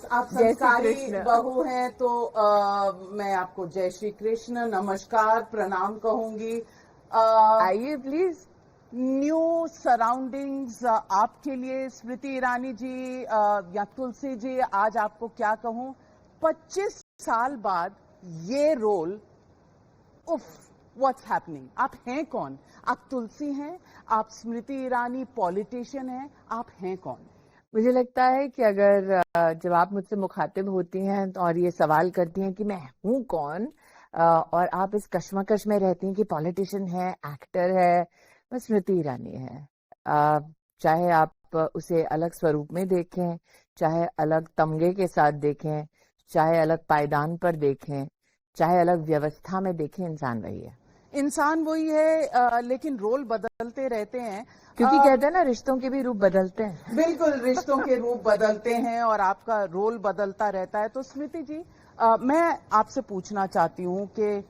आप संस्कारी बहू हैं तो मैं आपको जय श्री कृष्ण, नमस्कार, प्रणाम कहूंगी। आइए प्लीज। न्यू सराउंडिंग्स आपके लिए स्मृति ईरानी जी या तुलसी जी, आज आपको क्या कहूं, 25 साल बाद ये रोल, उफ, व्हाट्स हैपनिंग। आप हैं कौन? आप तुलसी हैं, आप स्मृति ईरानी पॉलिटिशियन हैं, आप हैं कौन? मुझे लगता है कि अगर जब आप मुझसे मुखातिब होती हैं तो और ये सवाल करती हैं कि मैं हूं कौन, और आप इस कश्मकश में रहती हैं कि पॉलिटिशियन है, एक्टर है, बस स्मृति ईरानी है। चाहे आप उसे अलग स्वरूप में देखें, चाहे अलग तमगे के साथ देखें, चाहे अलग पायदान पर देखें, चाहे अलग व्यवस्था में देखें, इंसान वही है। इंसान वही है, लेकिन रोल बदलते रहते हैं, क्योंकि कहते हैं ना, रिश्तों के भी रूप बदलते हैं। बिल्कुल, रिश्तों के रूप बदलते हैं और आपका रोल बदलता रहता है। तो स्मृति जी, मैं आपसे पूछना चाहती हूँ कि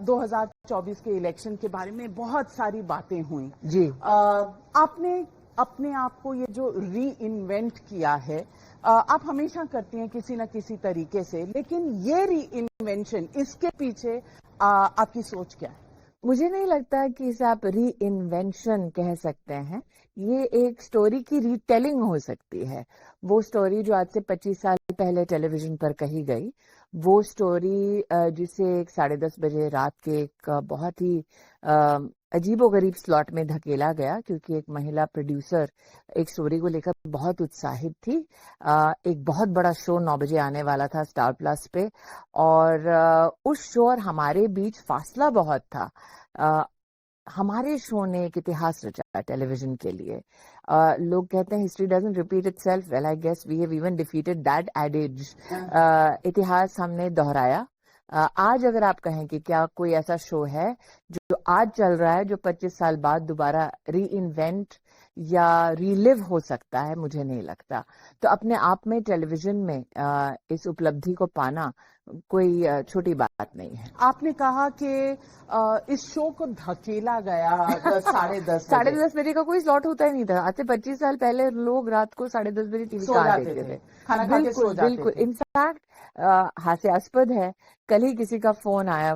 2024 के इलेक्शन के बारे में बहुत सारी बातें हुई जी। आपने अपने आप को ये जो री इन्वेंट किया है, आप हमेशा करती हैं किसी न किसी तरीके से, लेकिन ये री इन्वेंशन, इसके पीछे आपकी सोच क्या है? मुझे नहीं लगता कि इसे आप री इन्वेंशन कह सकते हैं। ये एक स्टोरी की रीटेलिंग हो सकती है। वो स्टोरी जो आज से 25 साल पहले टेलीविजन पर कही गई, वो स्टोरी जिसे 10:30 बजे रात के एक बहुत ही अजीबोगरीब स्लॉट में धकेला गया, क्योंकि एक महिला प्रोड्यूसर एक स्टोरी को लेकर बहुत उत्साहित थी। एक बहुत बड़ा शो 9 बजे आने वाला था स्टार प्लस पे, और उस शो और हमारे बीच फासला बहुत था। हमारे शो ने एक इतिहास रचा टेलीविजन के लिए। लोग कहते हैं history doesn't repeat itself, well I guess we have even defeated that adage. इतिहास हमने दोहराया। आज अगर आप कहें कि क्या कोई ऐसा शो है जो आज चल रहा है जो 25 साल बाद दोबारा री इन्वेंट या रीलिव हो सकता है, मुझे नहीं लगता। तो अपने आप में टेलीविजन में इस उपलब्धि को पाना कोई छोटी बात नहीं है। आपने कहा कि इस शो को धकेला गया 10:30 बजे का कोई स्लॉट होता ही नहीं था। आज से 25 साल पहले लोग रात को 10:30 बजे टीवी कहाँ देखते थे? खाना खा के सो जाते बिल्कुल। इनफैक्ट हास्यास्पद है, कल ही किसी का फोन आया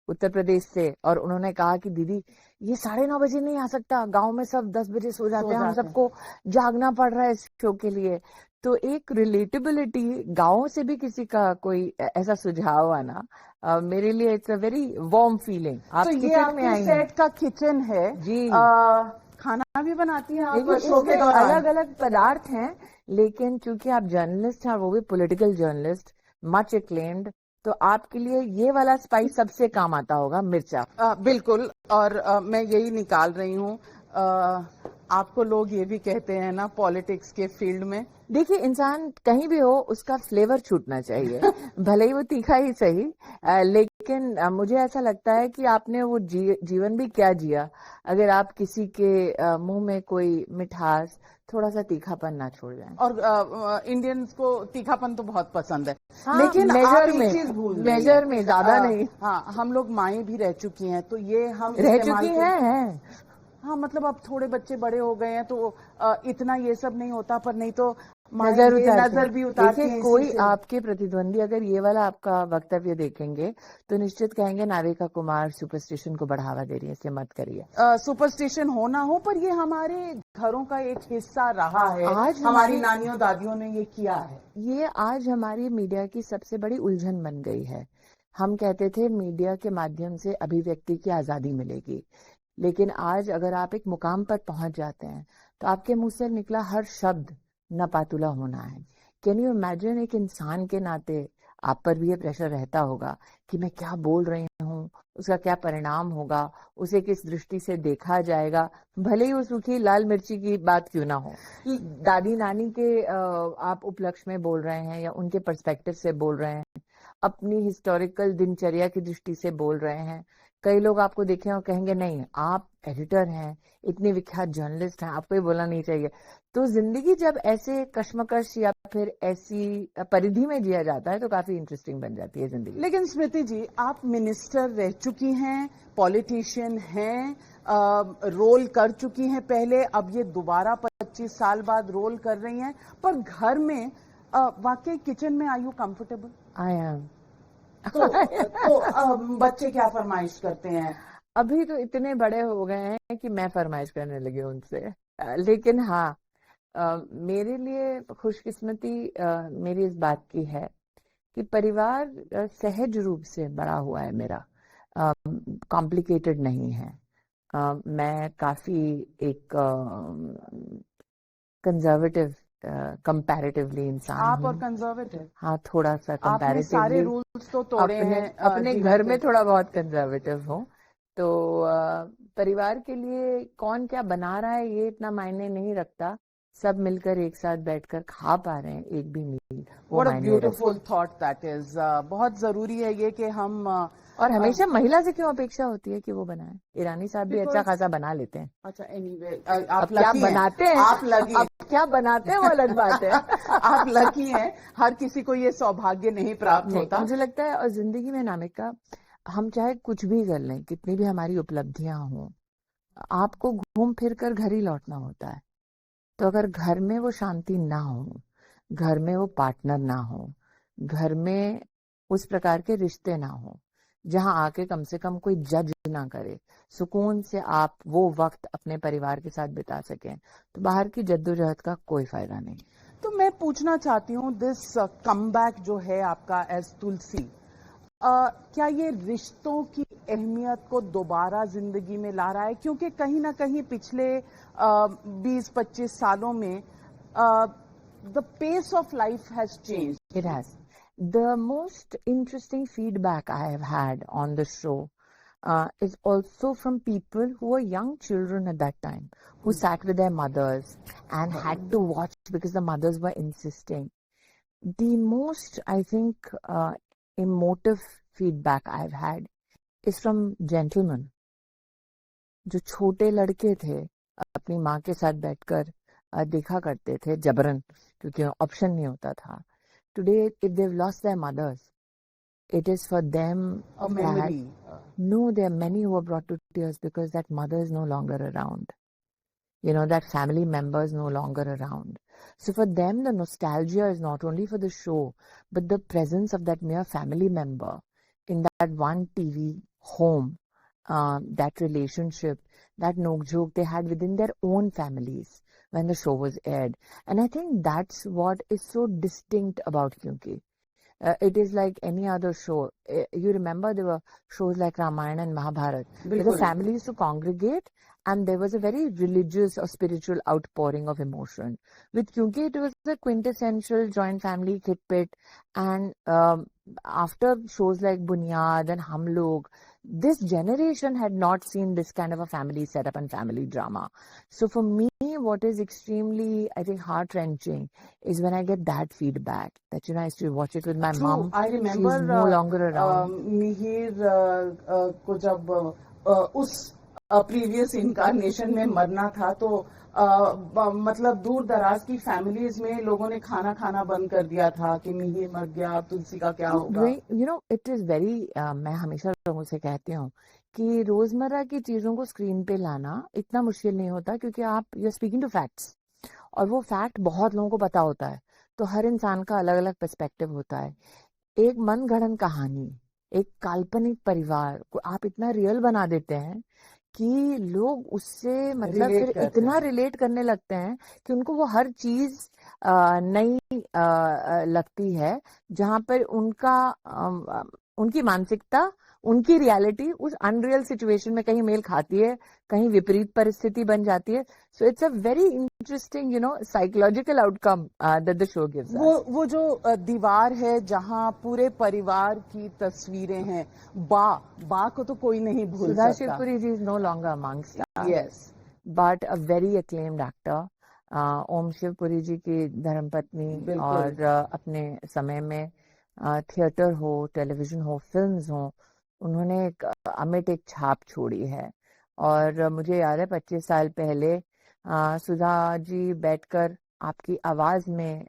उत्तर प्रदेश से, और उन्होंने कहा कि दीदी ये 9:30 बजे नहीं आ सकता, गांव में सब 10 बजे सो जाते हैं, हम सबको जागना पड़ रहा है इस शो के लिए। तो एक रिलेटेबिलिटी, गांव से भी किसी का कोई ऐसा सुझाव आना, मेरे लिए it's a very warm feeling. आप तो ये आपके सेट का किचन है जी। खाना भी बनाती हैं आप? शो के अलग अलग पदार्थ हैं, लेकिन चूंकि आप जर्नलिस्ट हैं, वो भी पॉलिटिकल जर्नलिस्ट, मच एक्लेम्ड, तो आपके लिए ये वाला स्पाइस सबसे काम आता होगा, मिर्चा। बिल्कुल, और मैं यही निकाल रही हूँ। आपको लोग ये भी कहते हैं ना, पॉलिटिक्स के फील्ड में, देखिए, इंसान कहीं भी हो उसका फ्लेवर छूटना चाहिए, भले ही वो तीखा ही सही, लेकिन मुझे ऐसा लगता है कि आपने वो जीवन भी क्या जिया अगर आप किसी के मुंह में कोई मिठास, थोड़ा सा तीखापन ना छोड़ जाएं। और इंडियंस को तीखापन तो बहुत पसंद है। हाँ, लेकिन मेजर में ज्यादा नहीं। हाँ, हम लोग माएँ भी रह चुकी हैं, तो ये हम रह चुकी हैं। हाँ, मतलब अब थोड़े बच्चे बड़े हो गए हैं तो इतना ये सब नहीं होता, पर नहीं तो नजर भी उतारती हैं। कोई आपके प्रतिद्वंदी अगर ये वाला आपका वक्तव्य देखेंगे तो निश्चित कहेंगे नाविका कुमार सुपरस्टिशन को बढ़ावा दे रही है, इसलिए मत करिए। सुपरस्टिशन हो ना हो, पर ये हमारे घरों का एक हिस्सा रहा है। आज हमारी नानियों दादियों ने ये किया है। ये आज हमारी मीडिया की सबसे बड़ी उलझन बन गई है। हम कहते थे मीडिया के माध्यम से अभिव्यक्ति की आजादी मिलेगी, लेकिन आज अगर आप एक मुकाम पर पहुंच जाते हैं तो आपके मुंह से निकला हर शब्द नपातुला होना है। कैन यू इमेजिन, एक इंसान के नाते आप पर भी ये प्रेशर रहता होगा कि मैं क्या बोल रही हूँ, उसका क्या परिणाम होगा, उसे किस दृष्टि से देखा जाएगा, भले ही वो सूखी लाल मिर्ची की बात क्यों ना हो। दादी नानी के आप उपलक्ष्य में बोल रहे हैं या उनके पर्सपेक्टिव से बोल रहे हैं, अपनी हिस्टोरिकल दिनचर्या की दृष्टि से बोल रहे हैं। कई लोग आपको देखें और कहेंगे नहीं, आप एडिटर हैं, इतने विख्यात जर्नलिस्ट हैं, आपको ये बोलना नहीं चाहिए। तो जिंदगी जब ऐसे कश्मकश या फिर ऐसी परिधि में जिया जाता है तो काफी इंटरेस्टिंग बन जाती है जिंदगी। लेकिन स्मृति जी, आप मिनिस्टर रह चुकी हैं, पॉलिटिशियन हैं, रोल कर चुकी हैं पहले, अब ये दोबारा 25 साल बाद रोल कर रही हैं, पर घर में वाकई किचन में are you comfortable? I am. तो बच्चे क्या फरमाइश करते हैं? अभी तो इतने बड़े हो गए हैं कि मैं फरमाइश करने लगी उनसे। लेकिन हाँ, मेरे लिए खुशकिस्मती मेरी इस बात की है कि परिवार सहज रूप से बड़ा हुआ है मेरा, कॉम्प्लिकेटेड नहीं है। मैं काफी एक कंजर्वेटिव कंपैरेटिवली इंसान आप और हूँ। कंजर्वेटिव? हाँ, थोड़ा सा आपने सारे कंपैरेटिवली रूल्स तो तोड़े अपने हैं अपने जीवन घर के। में थोड़ा बहुत कंजर्वेटिव हूँ। तो परिवार के लिए कौन क्या बना रहा है ये इतना मायने नहीं रखता। सब मिलकर एक साथ बैठकर खा पा रहे हैं एक भी मील, वो व्हाट अ मायने रखता ब्यूटीफुल थॉट दैट इज। बहुत जरूरी है ये कि हम और हमेशा महिला से क्यों अपेक्षा होती है कि वो बनाए? ईरानी साहब भी अच्छा खासा बना लेते हैं। अच्छा, एनीवे अब आप क्या लकी हैं। बनाते हैं, आप लकी अब क्या बनाते हैं वो अलग बात है। आप लकी हैं, हर किसी को ये सौभाग्य नहीं प्राप्त नहीं, होता। मुझे लगता है और जिंदगी में नामिका, हम चाहे कुछ भी कर लें, कितनी भी हमारी उपलब्धियां हों, आपको घूम फिर कर घर ही लौटना होता है। तो अगर घर में वो शांति ना हो, घर में वो पार्टनर ना हो, घर में उस प्रकार के रिश्ते ना हो जहां आके कम से कम कोई जज ना करे, सुकून से आप वो वक्त अपने परिवार के साथ बिता सकें, तो बाहर की जद्दोजहद का कोई फायदा नहीं। तो मैं पूछना चाहती हूँ, दिस कमबैक जो है आपका एज तुलसी, क्या ये रिश्तों की अहमियत को दोबारा जिंदगी में ला रहा है? क्योंकि कहीं ना कहीं पिछले 20-25 सालों में the pace of life has change. It has. The most interesting feedback I have had on the show is also from people who were young children at that time, who sat with their mothers and had to watch because the mothers were insisting. The most, I think, emotive feedback I've had is from gentlemen जो छोटे लड़के थे, अपनी माँ के साथ बैठकर देखा करते थे जबरन, क्योंकि ऑप्शन नहीं होता था। Today, if they've lost their mothers, it is for them A that, memory. no, there are many who are brought to tears because that mother is no longer around. You know, that family member is no longer around. So for them, the nostalgia is not only for the show, but the presence of that mere family member in that one TV home, that relationship, that nok-jok they had within their own families when the show was aired. And I think that's what is so distinct about Kyunki. It is like any other show. You remember there were shows like Ramayana and Mahabharata, where the बिल्कुल। family used to congregate and there was a very religious or spiritual outpouring of emotion. With Kyunki, it was a quintessential joint family hit pit. And after shows like Bunyad and Hum Log, this generation had not seen this kind of a family setup and family drama. So for me, what is extremely, I think, heart-wrenching is when I get that feedback that, you know, I used to watch it with my True. mom. I remember She's no longer around. Mihir को जब उस previous incarnation में मरना था, तो मतलब दूर दराज की फैमिलीज में लोगों ने खाना खाना बंद कर दिया था कि मिहिर मर गया, तुलसी का क्या होगा। You know, it is very, मैं हमेशा लोगों से कहती हूँ कि रोजमर्रा की चीजों को स्क्रीन पे लाना इतना मुश्किल नहीं होता, क्योंकि आप you are speaking to facts और वो फैक्ट बहुत लोगों को पता होता है। तो हर इंसान का अलग अलग पर्सपेक्टिव होता है। एक मनगढ़ंत कहानी, एक काल्पनिक परिवार को आप इतना रियल बना देते हैं कि लोग उससे मतलब Relate फिर करते इतना हैं। रिलेट करने लगते हैं कि उनको वो हर चीज नई लगती है, जहां पर उनकी मानसिकता, उनकी रियलिटी उस अनरियल सिचुएशन में कहीं मेल खाती है, कहीं विपरीत परिस्थिति बन जाती है। So it's a very interesting, you know, psychological outcome that the show gives us. वो जो दीवार है जहां पूरे परिवार की तस्वीरें हैं, बा को तो कोई नहीं भूल सुधा सकता। Shivpuri ji is no longer amongst us, यस। but a very acclaimed actor. Om Shivpuri ji की धर्मपत्नी, बिल्कुल। और अपने समय में थिएटर हो, टेलीविजन हो, फिल्म्स हो, उन्होंने एक अमिट एक छाप छोड़ी है। और मुझे याद है 25 साल पहले सुधा जी बैठकर आपकी आवाज में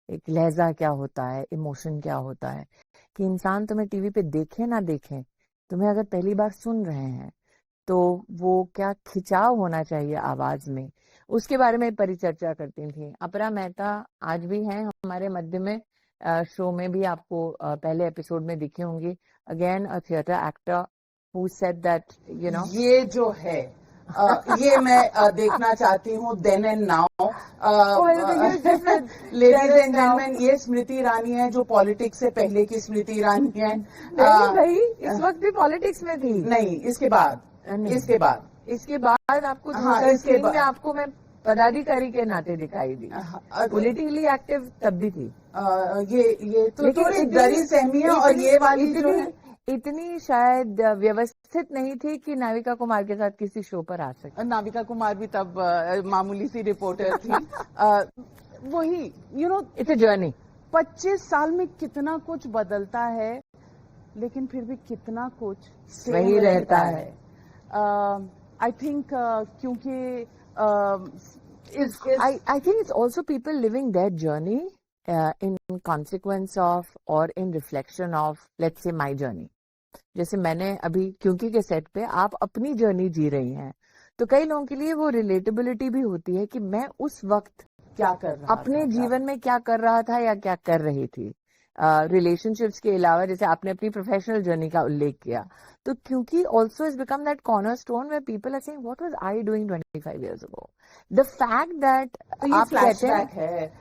एक लहजा क्या होता है, इमोशन क्या होता है, कि इंसान तुम्हें टीवी पे देखे ना देखे, तुम्हें अगर पहली बार सुन रहे हैं तो वो क्या खिंचाव होना चाहिए आवाज में, उसके बारे में परिचर्चा करती थी। अपरा मेहता आज भी हैं हमारे मध्य में, शो में भी आपको पहले एपिसोड में दिखे होंगे। Again a theatre actor who said that ये जो है ये मैं देखना चाहती हूँ then and now. Ladies and gentleman, ये स्मृति ईरानी है जो पॉलिटिक्स से पहले की स्मृति ईरानी है। नहीं भाई, इस वक्त भी पॉलिटिक्स में थी। नहीं, इसके बाद इसके बाद आपको इसके बाद आपको मैं पदाधिकारी के नाते दिखाई दी। पॉलिटिकली एक्टिव तब भी थी। ये तो थोड़ी डरी सहमी है। और ये वाली जो है इतनी शायद व्यवस्थित नहीं थी कि नाविका कुमार के साथ किसी शो पर आ सके। नाविका कुमार भी तब मामूली सी रिपोर्टर थी। वही इट्स अ जर्नी। 25 साल में कितना कुछ बदलता है, लेकिन फिर भी कितना कुछ वही रहता है। आई थिंक क्योंकि I think it's also people living their journey in consequence of or in reflection of, let's say, my journey. जैसे मैंने अभी क्योंकि के सेट पे आप अपनी जर्नी जी रही हैं, तो कई लोगों के लिए वो रिलेटेबिलिटी भी होती है कि मैं उस वक्त क्या कर रहा अपने जीवन में क्या कर रहा था या क्या कर रही थी। रिलेशनशिप्स के अलावा जैसे आपने अपनी प्रोफेशनल जर्नी का उल्लेख किया, तो क्योंकि also is become that cornerstone where people are saying what was I doing 25 years ago. The fact that आप फ्लैशबैक है,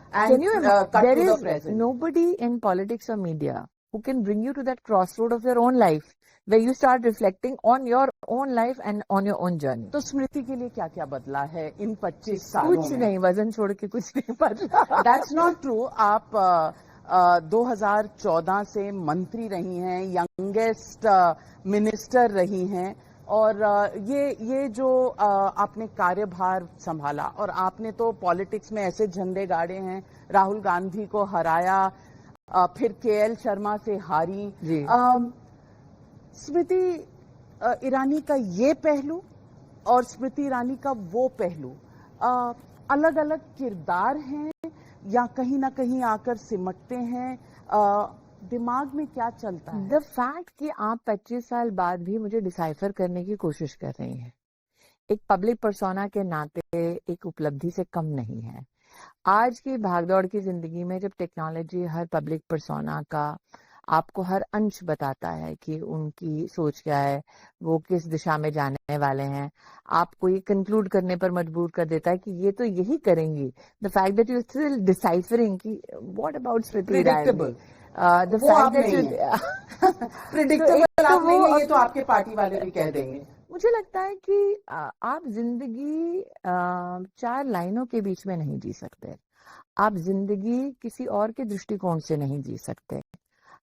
there is nobody in politics or media who can bring you to that crossroad of your own life where you start reflecting on your own life and on your own journey. तो स्मृति के लिए क्या क्या बदला है इन 25 सालों में? कुछ नहीं, वजन छोड़ के कुछ नहीं बदला। That's not true. आप 2014 से मंत्री रही हैं, यंगेस्ट मिनिस्टर रही हैं, और ये जो आपने कार्यभार संभाला, और आपने तो पॉलिटिक्स में ऐसे झंडे गाड़े हैं, राहुल गांधी को हराया, फिर केएल शर्मा से हारी। स्मृति ईरानी का ये पहलू और स्मृति ईरानी का वो पहलू अलग अलग किरदार हैं या कहीं ना कहीं आकर सिमटते हैं? दिमाग में क्या चलता है? द फैक्ट कि आप 25 साल बाद भी मुझे डिसाइफर करने की कोशिश कर रही हैं, एक पब्लिक पर्सोना के नाते एक उपलब्धि से कम नहीं है। आज की भागदौड़ की जिंदगी में जब टेक्नोलॉजी हर पब्लिक पर्सोना का आपको हर अंश बताता है कि उनकी सोच क्या है, वो किस दिशा में जाने वाले हैं, आपको ये कंक्लूड करने पर मजबूर कर देता है कि ये तो यही करेंगी। The fact that you still deciphering कि what about Smriti Irani, the fact that you predictable आप नहीं है, ये तो आपके पार्टी वाले भी कह देंगे। मुझे लगता है कि आप जिंदगी 4 लाइनों के बीच में नहीं जी सकते। आप जिंदगी किसी और के दृष्टिकोण से नहीं जी सकते।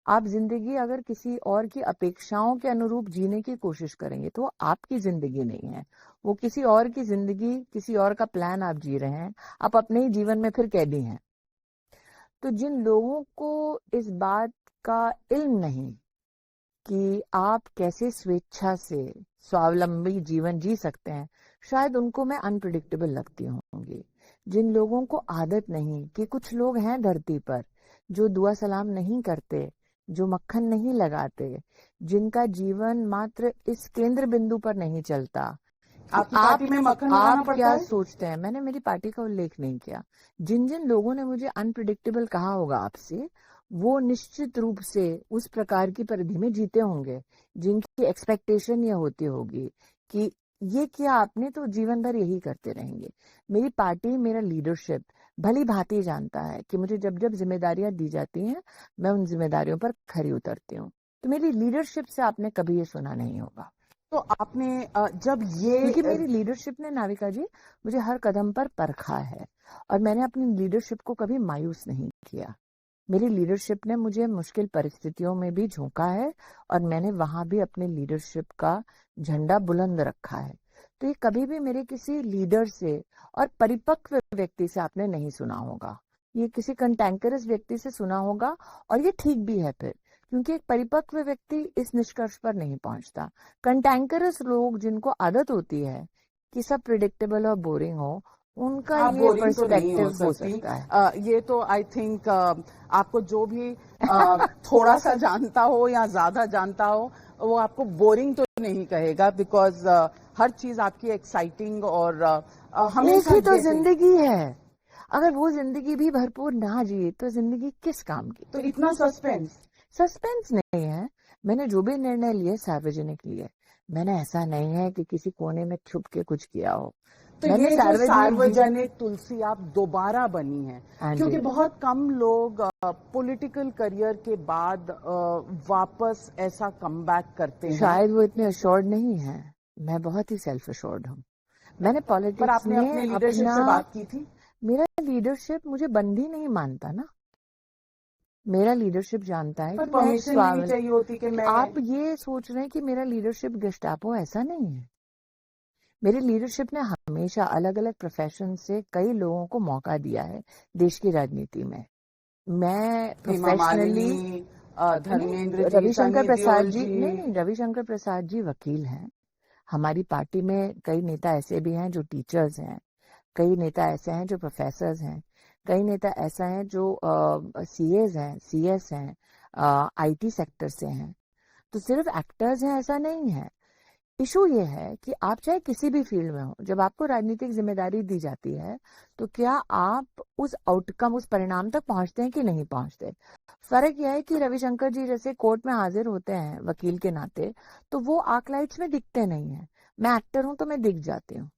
आप जिंदगी अगर किसी और की अपेक्षाओं के अनुरूप जीने की कोशिश करेंगे तो वो आपकी जिंदगी नहीं है, वो किसी और की जिंदगी, किसी और का प्लान आप जी रहे हैं, आप अपने ही जीवन में फिर कैदी हैं। तो जिन लोगों को इस बात का इल्म नहीं कि आप कैसे स्वेच्छा से स्वावलंबी जीवन जी सकते हैं, शायद उनको मैं अनप्रिडिक्टेबल लगती होंगी। जिन लोगों को आदत नहीं कि कुछ लोग हैं धरती पर जो दुआ सलाम नहीं करते, जो मक्खन नहीं लगाते, जिनका जीवन मात्र इस केंद्र बिंदु पर नहीं चलता। आपकी पार्टी में मक्खन लगाना पड़ता क्या है? सोचते हैं? मैंने मेरी पार्टी का उल्लेख नहीं किया। जिन जिन लोगों ने मुझे अनप्रिडिक्टेबल कहा होगा आपसे, वो निश्चित रूप से उस प्रकार की परिधि में जीते होंगे जिनकी एक्सपेक्टेशन ये होती होगी कि ये किया आपने तो जीवन भर यही करते रहेंगे। मेरी पार्टी, मेरा लीडरशिप भली भांति जानता है कि मुझे जब जब जिम्मेदारियां दी जाती हैं, मैं उन जिम्मेदारियों पर खरी उतरती हूँ। तो मेरी लीडरशिप से आपने कभी ये सुना नहीं होगा। तो आपने जब ये, क्योंकि मेरी लीडरशिप ने नाविका जी मुझे हर कदम पर परखा है और मैंने अपनी लीडरशिप को कभी मायूस नहीं किया। मेरी लीडरशिप ने मुझे मुश्किल परिस्थितियों में भी झोंका है और मैंने वहां भी अपने लीडरशिप का झंडा बुलंद रखा है। तो ये कभी भी मेरे किसी लीडर से और परिपक्व व्यक्ति से आपने नहीं सुना होगा, ये किसी कंटैंकरस व्यक्ति से सुना होगा। और ये ठीक भी है फिर, क्योंकि एक परिपक्व व्यक्ति इस निष्कर्ष पर नहीं पहुंचता। कंटैंकरस लोग जिनको आदत होती है कि सब प्रिडिक्टेबल और बोरिंग हो, उनका ये पर्सपेक्टिव हो सकता है। ये तो आई थिंक आपको जो भी थोड़ा सा जानता हो या ज्यादा जानता हो, वो आपको बोरिंग तो नहीं कहेगा, बिकॉज हर चीज आपकी एक्साइटिंग और एक हमेशा ही तो जैसे जिंदगी है, अगर वो जिंदगी भी भरपूर ना जिए तो जिंदगी किस काम की। तो इतना सस्पेंस। सस्पेंस नहीं है, मैंने जो भी निर्णय लिए सार्वजनिक लिए, मैंने ऐसा नहीं है कि किसी कोने में छुप के कुछ किया हो। तो मैंने ये जो सार्वजनिक सार्वजनिक तुलसी आप दोबारा बनी है, हाँ क्योंकि जी। बहुत कम लोग पॉलिटिकल करियर के बाद वापस ऐसा कमबैक करते हैं। शायद वो इतने अश्योर्ड नहीं है, मैं बहुत ही सेल्फ अश्योर्ड हूँ। मैंने पर पॉलिटिक्स आपने अपने में लीडरशिप अपना, से बात की थी? मेरा लीडरशिप मुझे बंदी नहीं मानता ना, मेरा लीडरशिप जानता है पर कि मैं एक परमिशन लेनी चाहिए होती कि मैं आप ये सोच रहे हैं कि मेरा लीडरशिप गेस्टापो, ऐसा नहीं है। मेरी लीडरशिप ने हमेशा अलग अलग प्रोफेशन से कई लोगों को मौका दिया है देश की राजनीति में। मैं हेमा प्रोफेशनली मालिनी, धर्मेंद्र जी, रविशंकर सनी प्रसाद देओल जी, जी। नहीं, रविशंकर प्रसाद जी वकील हैं। हमारी पार्टी में कई नेता ऐसे भी हैं जो टीचर्स हैं, कई नेता ऐसे हैं जो प्रोफेसर्स हैं, कई नेता ऐसा हैं जो सीएस हैं, सीएस हैं, आईटी सेक्टर से हैं। तो सिर्फ एक्टर्स हैं ऐसा नहीं है। इशू ये है कि आप चाहे किसी भी फील्ड में हो, जब आपको राजनीतिक जिम्मेदारी दी जाती है तो क्या आप उस आउटकम, उस परिणाम तक पहुंचते हैं कि नहीं पहुंचते। फर्क यह है कि रविशंकर जी जैसे कोर्ट में हाजिर होते हैं वकील के नाते, तो वो आर्कलाइट्स में दिखते नहीं है। मैं एक्टर हूं तो मैं दिख जाती हूँ।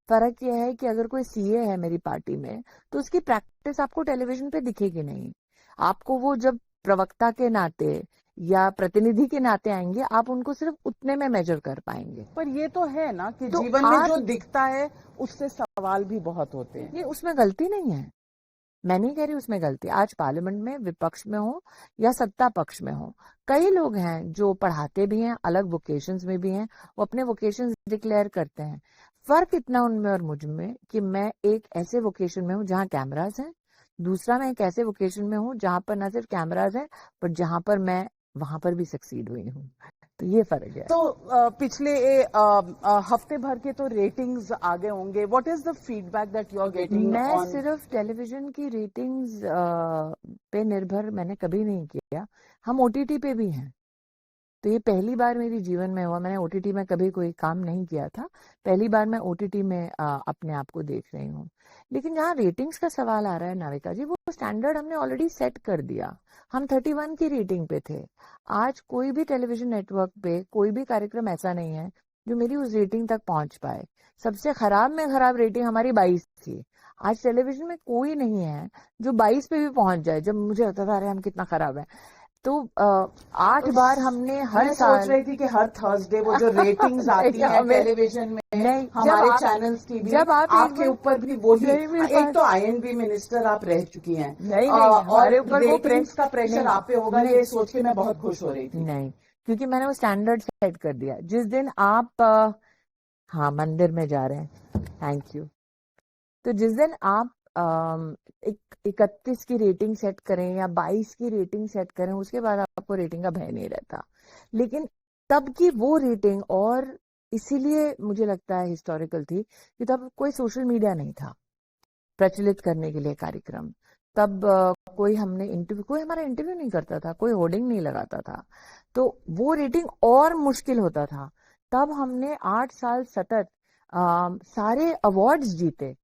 फर्क यह है कि अगर कोई सीए है मेरी पार्टी में तो उसकी प्रैक्टिस आपको टेलीविजन पे दिखेगी नहीं। आपको वो जब प्रवक्ता के नाते या प्रतिनिधि के नाते आएंगे, आप उनको सिर्फ उतने में मेजर कर पाएंगे। पर ये तो है ना कि तो जीवन में आज जो दिखता है उससे सवाल भी बहुत होते हैं। ये उसमें गलती नहीं है, मैं नहीं कह रही उसमें गलती। आज पार्लियामेंट में विपक्ष में हो या सत्ता पक्ष में हो, कई लोग हैं जो पढ़ाते भी हैं, अलग वोकेशंस में भी हैं, वो अपने वोकेशंस डिक्लेयर करते हैं। फर्क इतना उनमें और मुझ में कि मैं एक ऐसे वोकेशन में हूँ जहाँ कैमराज हैं, दूसरा मैं एक ऐसे वोकेशन में हूँ जहां पर ना सिर्फ कैमराज है, पर जहां पर मैं वहां पर भी सक्सीड हुई हूँ। तो ये फर्क है। तो पिछले हफ्ते भर के तो रेटिंग्स आ गए होंगे। What is the feedback that you are getting मैं ऑन? सिर्फ टेलीविजन की रेटिंग्स पे निर्भर मैंने कभी नहीं किया। हम ओटीटी पे भी हैं, तो ये पहली बार मेरी जीवन में हुआ। मैंने ओटीटी में कभी कोई काम नहीं किया था, पहली बार मैं ओटीटी में अपने आप को देख रही हूँ। लेकिन जहाँ रेटिंग्स का सवाल आ रहा है नाविका जी, वो स्टैंडर्ड हमने ऑलरेडी सेट कर दिया। हम 31 की रेटिंग पे थे। आज कोई भी टेलीविजन नेटवर्क पे कोई भी कार्यक्रम ऐसा नहीं है जो मेरी उस रेटिंग तक पहुंच पाए। सबसे खराब में खराब रेटिंग हमारी 22 थी। आज टेलीविजन में कोई नहीं है जो 22 पे भी पहुंच जाए। जब मुझे लगता था अरे हम कितना खराब है, तो 8 बार हमने हर मैं साल सोच रही थी कि हर थर्सडे वो जो रेटिंग्स आती है टेलीविजन में, नहीं, हमारे चैनल्स की भी, जब आप आपके ऊपर भी वही। नहीं, मेरे एक तो आईएनबी मिनिस्टर आप रह चुकी हैं, नहीं, और हमारे ऊपर वो रेटिंग्स का प्रेशर आप पे होगा, ये सोच के मैं बहुत खुश हो रही थी। नहीं, क्योंकि मैंने वो स्टैंडर्ड सेट कर दिया। जिस दिन आप हाँ मंदिर में जा रहे हैं, थैंक यू। तो जिस दिन आप 31 की रेटिंग सेट करें या 22 की रेटिंग सेट करें, उसके बाद आपको रेटिंग का भय नहीं रहता। लेकिन तब की वो रेटिंग, और इसीलिए मुझे लगता है हिस्टोरिकल थी कि तब कोई सोशल मीडिया नहीं था प्रचलित करने के लिए कार्यक्रम। तब कोई हमारा इंटरव्यू नहीं करता था, कोई होर्डिंग नहीं लगाता था, तो वो रेटिंग और मुश्किल होता था। तब हमने 8 साल सतत सारे अवार्ड्स जीते,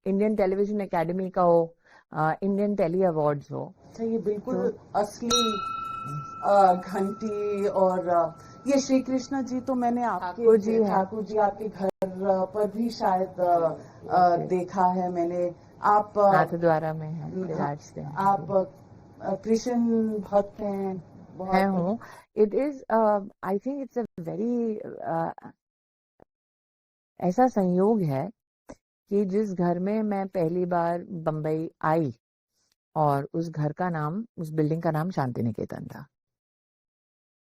इंडियन टेलीविजन एकेडमी का हो, इंडियन टेली अवार्ड्स हो। ये बिल्कुल असली घंटी। और ये श्री कृष्ण जी तो मैंने ठाकुर जी आपके घर पर भी शायद देखा है मैंने। आप नाथद्वारा में है, विराजते हैं। आप कृष्ण भक्त हैं? मैं हूँ। It is I think it's a very ऐसा संयोग है कि जिस घर में मैं पहली बार बम्बई आई, और उस घर का नाम, उस बिल्डिंग का नाम शांति निकेतन था।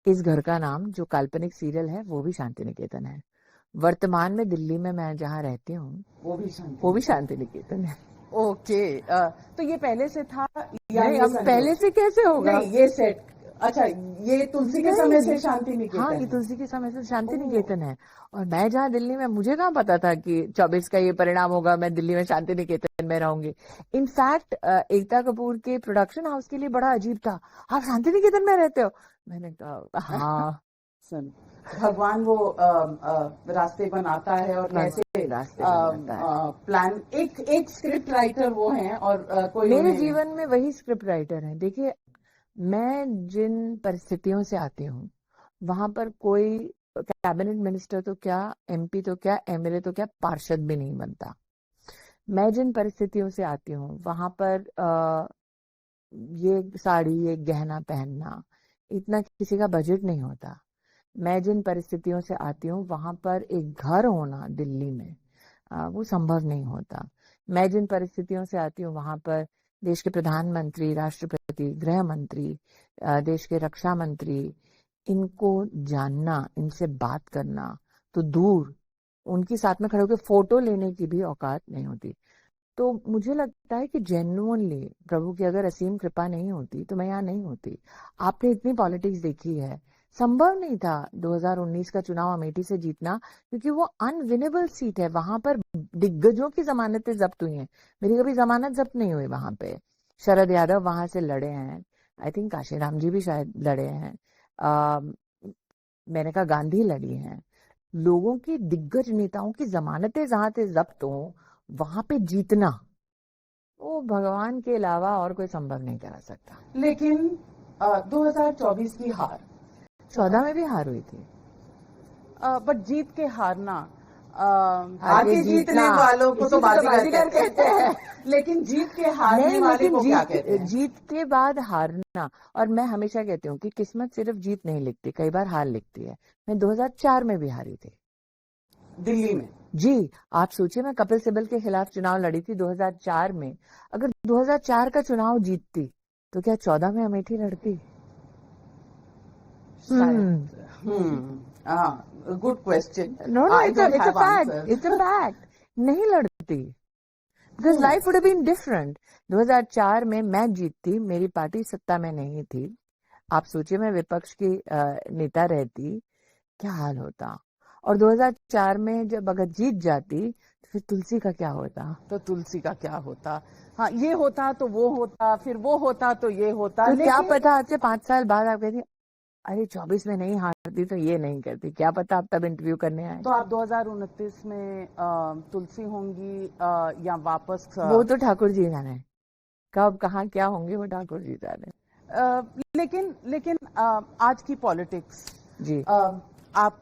इस घर का नाम, जो काल्पनिक सीरियल है, वो भी शांति निकेतन है। वर्तमान में दिल्ली में मैं जहाँ रहती हूँ वो भी शांति निकेतन है। ओके। तो ये पहले से था या नहीं, अब पहले से कैसे होगा? नहीं, ये सेट, अच्छा, ये तुलसी के समय से शांति निकेतन हाँ, ये तुलसी के समय से शांति निकेतन है। और मैं जहाँ दिल्ली में, मुझे कहाँ पता था कि 24 का ये परिणाम होगा, मैं दिल्ली में शांति निकेतन में रहूंगी। इनफैक्ट एकता कपूर के प्रोडक्शन हाउस के लिए बड़ा अजीब था, आप शांति निकेतन में रहते हो? मैंने कहा हाँ। भगवान वो रास्ते बनाता है और कैसे रास्ते बनाता है। प्लान, एक स्क्रिप्ट राइटर वो हैं और कोई मेरे जीवन में वही स्क्रिप्ट राइटर हैं। देखिए, मैं जिन परिस्थितियों से आती हूँ वहां पर कोई कैबिनेट मिनिस्टर तो क्या, एमपी तो क्या, एमएलए तो क्या, पार्षद भी नहीं बनता। मैं जिन परिस्थितियों से आती हूँ वहां पर ये साड़ी, ये गहना पहनना, इतना किसी का बजट नहीं होता। मैं जिन परिस्थितियों से आती हूँ वहां पर एक घर होना दिल्ली में वो संभव नहीं होता। मैं जिन परिस्थितियों से आती हूँ वहां पर देश के प्रधानमंत्री, राष्ट्रपति, गृह मंत्री, देश के रक्षा मंत्री, इनको जानना, इनसे बात करना तो दूर, उनके साथ में खड़े होकर फोटो लेने की भी औकात नहीं होती। तो मुझे लगता है कि जेन्युइनली प्रभु की अगर असीम कृपा नहीं होती तो मैं यहाँ नहीं होती। आपने इतनी पॉलिटिक्स देखी है, संभव नहीं था 2019 का चुनाव अमेठी से जीतना, क्योंकि वो अनविनेबल सीट है। वहां पर दिग्गजों की जमानतें जब्त हुई हैं, मेरी कभी जमानत जब्त नहीं हुई वहां पे। शरद यादव वहां से लड़े हैं, आई थिंक काशीराम जी भी शायद लड़े हैं, मेनका गांधी लड़ी हैं। लोगों की, दिग्गज नेताओं की जमानतें जहां से जब्त हो, वहां पे जीतना वो भगवान के अलावा और कोई संभव नहीं करा सकता। लेकिन 2024 की हार, 14 में भी हार हुई थी, बट जीत के हारना, आगे आगे जीतने वालों को तो बाजीगर कहते हैं, लेकिन जीत के हारने नहीं, वाले लेकिन को क्या कहते हैं? जीत के बाद हारना। और मैं हमेशा कहती हूँ कि किस्मत सिर्फ जीत नहीं लिखती, कई बार हार लिखती है। मैं 2004 में भी हारी थी दिल्ली में। जी। आप सोचिए, मैं कपिल सिब्बल के खिलाफ चुनाव लड़ी थी 2004 में। अगर 2004 का चुनाव जीतती तो क्या 14 में अमेठी लड़ती? Good question. No no, it's a fact, it's a fact. नहीं लड़ती, because life would have been different. 2004 में मैं जीतती, मेरी पार्टी सत्ता में नहीं थी। आप सोचिए, मैं विपक्ष की नेता रहती, क्या हाल होता। और 2004 में जब अगर जीत जाती तो फिर तुलसी का क्या होता? तो तुलसी का क्या होता? हाँ, ये होता तो वो होता, फिर वो होता तो ये होता। तो क्या लेकिन पता आज से 5 साल बाद आप कहती अरे 24 में नहीं हारती तो ये नहीं करती, क्या पता आप तब इंटरव्यू करने आए। तो आप 2029 में तुलसी होंगी या वापस वो तो ठाकुर जी जाने, कब कहाँ क्या होंगे वो ठाकुर जी जाने। लेकिन आज की पॉलिटिक्स जी, आप,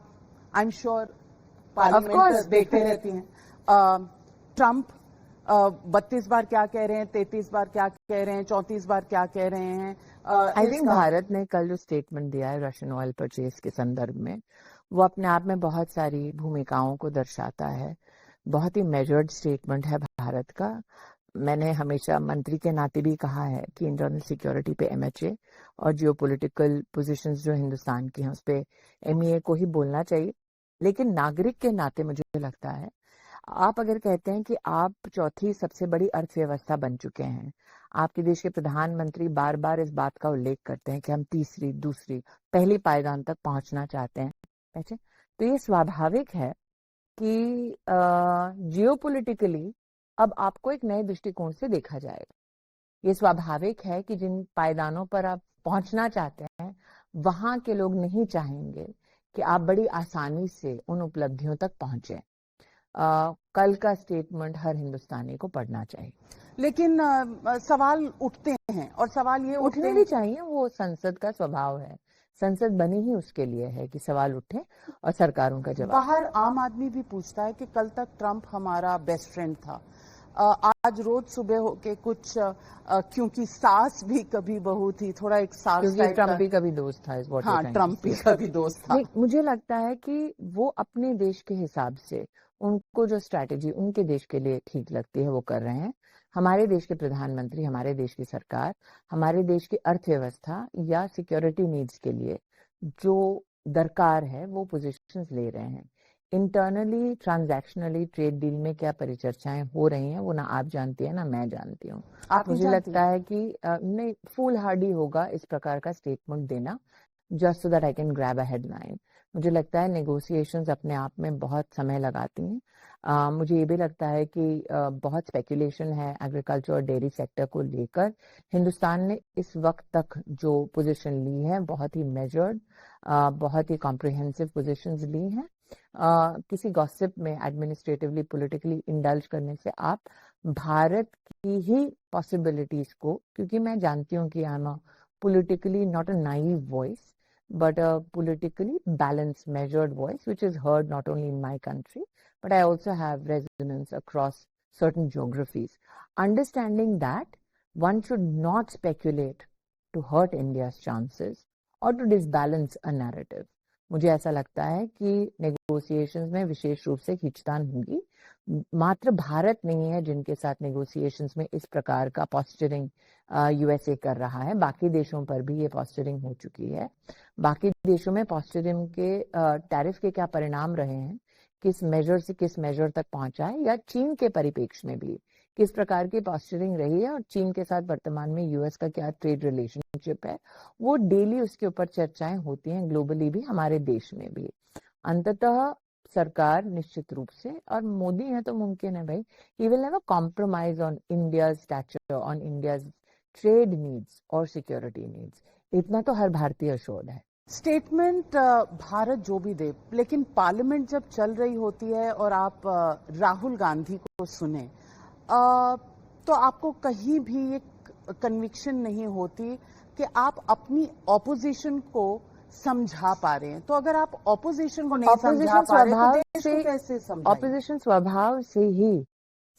आई एम श्योर, पार्लियामेंट देखते रहती हैं। ट्रंप 32 बार क्या कह रहे हैं, 33 बार क्या कह रहे हैं, 34 बार क्या कह रहे हैं। आई थिंक भारत ने कल जो स्टेटमेंट दिया है रशियन ऑयल परचेज के संदर्भ में, वो अपने आप में बहुत सारी भूमिकाओं को दर्शाता है। बहुत ही मेजर्ड स्टेटमेंट है भारत का। मैंने हमेशा मंत्री के नाते भी कहा है कि इंटरनल सिक्योरिटी पे एमएचए और जियोपॉलिटिकल पोजीशंस जो हिंदुस्तान की हैं उस पे एमईए को ही बोलना चाहिए। लेकिन नागरिक के नाते मुझे लगता है, आप अगर कहते हैं कि आप चौथी सबसे बड़ी अर्थव्यवस्था बन चुके हैं, आपके देश के प्रधानमंत्री बार बार इस बात का उल्लेख करते हैं कि हम तीसरी, दूसरी, पहली पायदान तक पहुंचना चाहते हैं, ऐसे तो ये स्वाभाविक है कि जियोपॉलिटिकली अब आपको एक नए दृष्टिकोण से देखा जाएगा। ये स्वाभाविक है कि जिन पायदानों पर आप पहुंचना चाहते हैं वहां के लोग नहीं चाहेंगे कि आप बड़ी आसानी से उन उपलब्धियों तक पहुंचे। कल का स्टेटमेंट हर हिंदुस्तानी को पढ़ना चाहिए। लेकिन सवाल उठते हैं, और सवाल ये उठने भी चाहिए, वो संसद का स्वभाव है। संसद बनी ही उसके लिए है कि सवाल उठे और सरकारों का जवाब। बाहर आम आदमी भी पूछता है कि कल तक ट्रंप हमारा बेस्ट फ्रेंड था, आज रोज सुबह होके कुछ क्योंकि सास भी कभी बहू थी, थोड़ा एक सास, क्योंकि ट्रंप भी कभी दोस्त था, इस हाँ, ट्रंप भी कभी दोस्त था। मुझे लगता है कि वो अपने देश के हिसाब से उनको जो स्ट्रैटेजी उनके देश के लिए ठीक लगती है वो कर रहे हैं। हमारे देश के प्रधानमंत्री, हमारे देश की सरकार, हमारे देश की अर्थव्यवस्था या सिक्योरिटी नीड्स के लिए जो दरकार है वो पोजीशंस ले रहे हैं। इंटरनली ट्रांजैक्शनली ट्रेड डील में क्या परिचर्चाएं हो रही हैं वो ना आप जानती है ना मैं जानती हूँ। मुझे लगता है कि नहीं, फूल हार्डी होगा इस प्रकार का स्टेटमेंट देना, just so that I can grab a headline. मुझे लगता है नेगोशिएशंस अपने आप में बहुत समय लगाती हैं। मुझे ये भी लगता है कि बहुत स्पेकुलेशन है एग्रीकल्चर और डेयरी सेक्टर को लेकर। हिंदुस्तान ने इस वक्त तक जो पोजीशन ली है बहुत ही मेजर्ड, बहुत ही कॉम्प्रिहेंसिव पोजीशंस ली हैं। किसी गॉसिप में एडमिनिस्ट्रेटिवली पॉलिटिकली इंडल्ज करने से आप भारत की ही पॉसिबिलिटीज को, क्योंकि मैं जानती हूँ कि I am a politically not a naive voice but a politically balanced measured voice which is heard not only in my country but I also have resonance across certain geographies. Understanding that one should not speculate to hurt India's chances or to disbalance a narrative. मुझे ऐसा लगता है कि negotiations में विशेष रूप से खींचतान होगी। मात्र भारत नहीं है जिनके साथ नेगोशिएशंस में इस प्रकार का पॉस्चरिंग यूएसए कर रहा है, बाकी देशों पर भी ये पॉस्चरिंग हो चुकी है। बाकी देशों में पॉस्चरिंग के टैरिफ के क्या परिणाम रहे हैं, किस मेजर से किस मेजर तक पहुंचा है, या चीन के परिप्रेक्ष्य में भी किस प्रकार की पॉस्चरिंग रही है और चीन के साथ वर्तमान में यूएस का क्या ट्रेड रिलेशनशिप है, वो डेली उसके ऊपर चर्चाएं होती हैं, ग्लोबली भी, हमारे देश में भी। अंततः सरकार निश्चित रूप से, और मोदी है तो मुमकिन है भाई, he will never compromise on India's stature, on India's trade needs और सिक्योरिटी नीड्स। इतना तो हर भारतीय अश्योर्ड है। स्टेटमेंट भारत जो भी दे, लेकिन पार्लियामेंट जब चल रही होती है और आप राहुल गांधी को सुने तो आपको कहीं भी एक कन्विक्शन नहीं होती कि आप अपनी ऑपोजिशन को समझा पा रहे हैं। तो अगर आप ऑपोजिशन को नहीं समझा पा रहे तो देश को कैसे समझाएंगे? ऑपोजिशन स्वभाव से ही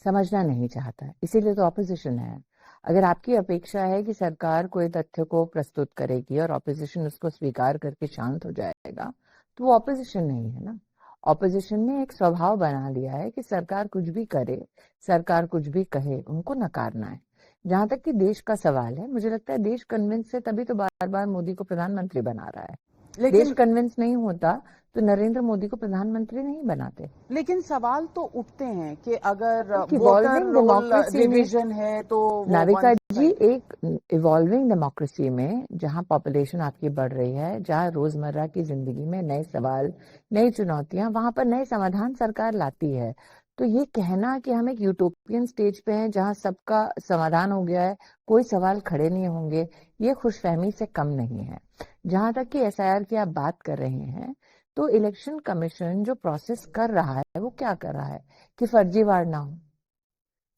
समझना नहीं चाहता है, इसीलिए तो ऑपोजिशन है। अगर आपकी अपेक्षा है कि सरकार कोई तथ्य को प्रस्तुत करेगी और ऑपोजिशन उसको स्वीकार करके शांत हो जाएगा, तो वो ऑपोजिशन नहीं है ना। ऑपोजिशन ने एक स्वभाव बना लिया है कि सरकार कुछ भी करे, सरकार कुछ भी कहे, उनको नकारना है। जहां तक कि देश का सवाल है, मुझे लगता है देश कन्विंस है, तभी तो बार बार मोदी को प्रधानमंत्री बना रहा है। लेकिन देश कन्विंस नहीं होता तो नरेंद्र मोदी को प्रधानमंत्री नहीं बनाते। लेकिन सवाल तो उठते हैं कि अगर वोटर रोल डिवीजन है तो नाविका जी, एक इवॉल्विंग डेमोक्रेसी में जहां पॉपुलेशन आपकी बढ़ रही है, जहां रोजमर्रा की जिंदगी में नए सवाल, नई चुनौतियां, वहां पर नए समाधान सरकार लाती है। तो ये कहना कि हम एक यूटोपियन स्टेज पे हैं जहां सबका समाधान हो गया है, कोई सवाल खड़े नहीं होंगे, ये खुशफहमी से कम नहीं है। जहां तक कि एसआईआर की आप बात कर रहे हैं, तो इलेक्शन कमीशन जो प्रोसेस कर रहा है वो क्या कर रहा है कि फर्जीवाड़ ना हो।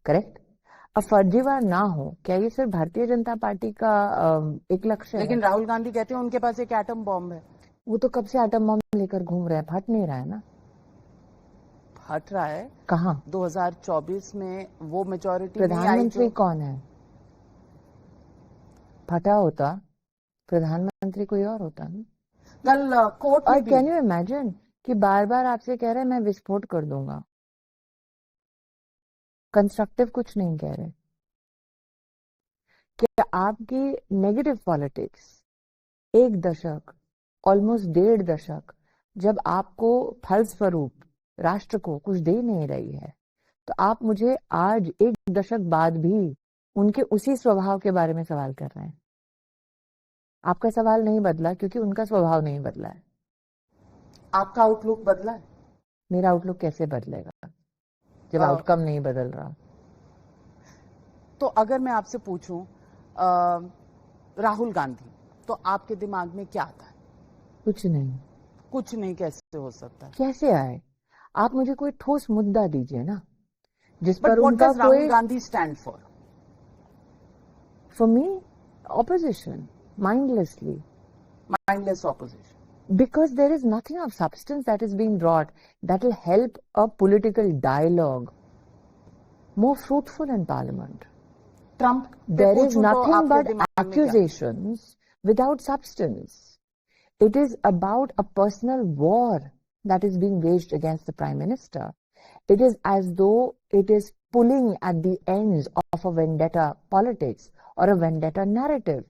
करेक्ट? अब फर्जीवाड़ ना हो, क्या ये सिर्फ भारतीय जनता पार्टी का एक लक्ष्य है? लेकिन राहुल गांधी कहते हैं उनके पास एक एटम बॉम्ब है। वो तो कब से एटम बॉम्ब लेकर घूम रहे हैं, फट नहीं रहा है ना। फट रहा है कहाँ? 2024 में वो मेजॉरिटी। प्रधानमंत्री कौन है? फटा होता प्रधानमंत्री कोई और होता ना। कल कोर्ट में कैन यू इमेजिन कि बार बार आपसे कह रहे हैं मैं विस्फोट कर दूंगा, कंस्ट्रक्टिव कुछ नहीं कह रहे। क्या आपकी नेगेटिव पॉलिटिक्स एक दशक, ऑलमोस्ट 1.5 दशक, जब आपको फलस्वरूप राष्ट्र को कुछ दे नहीं रही है, तो आप मुझे आज 1 दशक बाद भी उनके उसी स्वभाव के बारे में सवाल कर रहे हैं? आपका सवाल नहीं बदला क्योंकि उनका स्वभाव नहीं बदला है। आपका आउटलुक बदला है। मेरा आउटलुक कैसे बदलेगा जब आउटकम नहीं बदल रहा? तो अगर मैं आपसे पूछूं राहुल गांधी, तो आपके दिमाग में क्या आता है? कुछ नहीं। कुछ नहीं कैसे हो सकता है? कैसे आए? आप मुझे कोई ठोस मुद्दा दीजिए ना जिस पर उनका उनका कोई। Rahul Gandhi stand for me opposition, mindless opposition, because there is nothing of substance that is being brought that will help a political dialogue more fruitful in parliament. Trump, there is nothing but accusations without substance. It is about a personal war that is being waged against the prime minister. It is as though it is pulling at the ends of a vendetta politics or a vendetta narrative.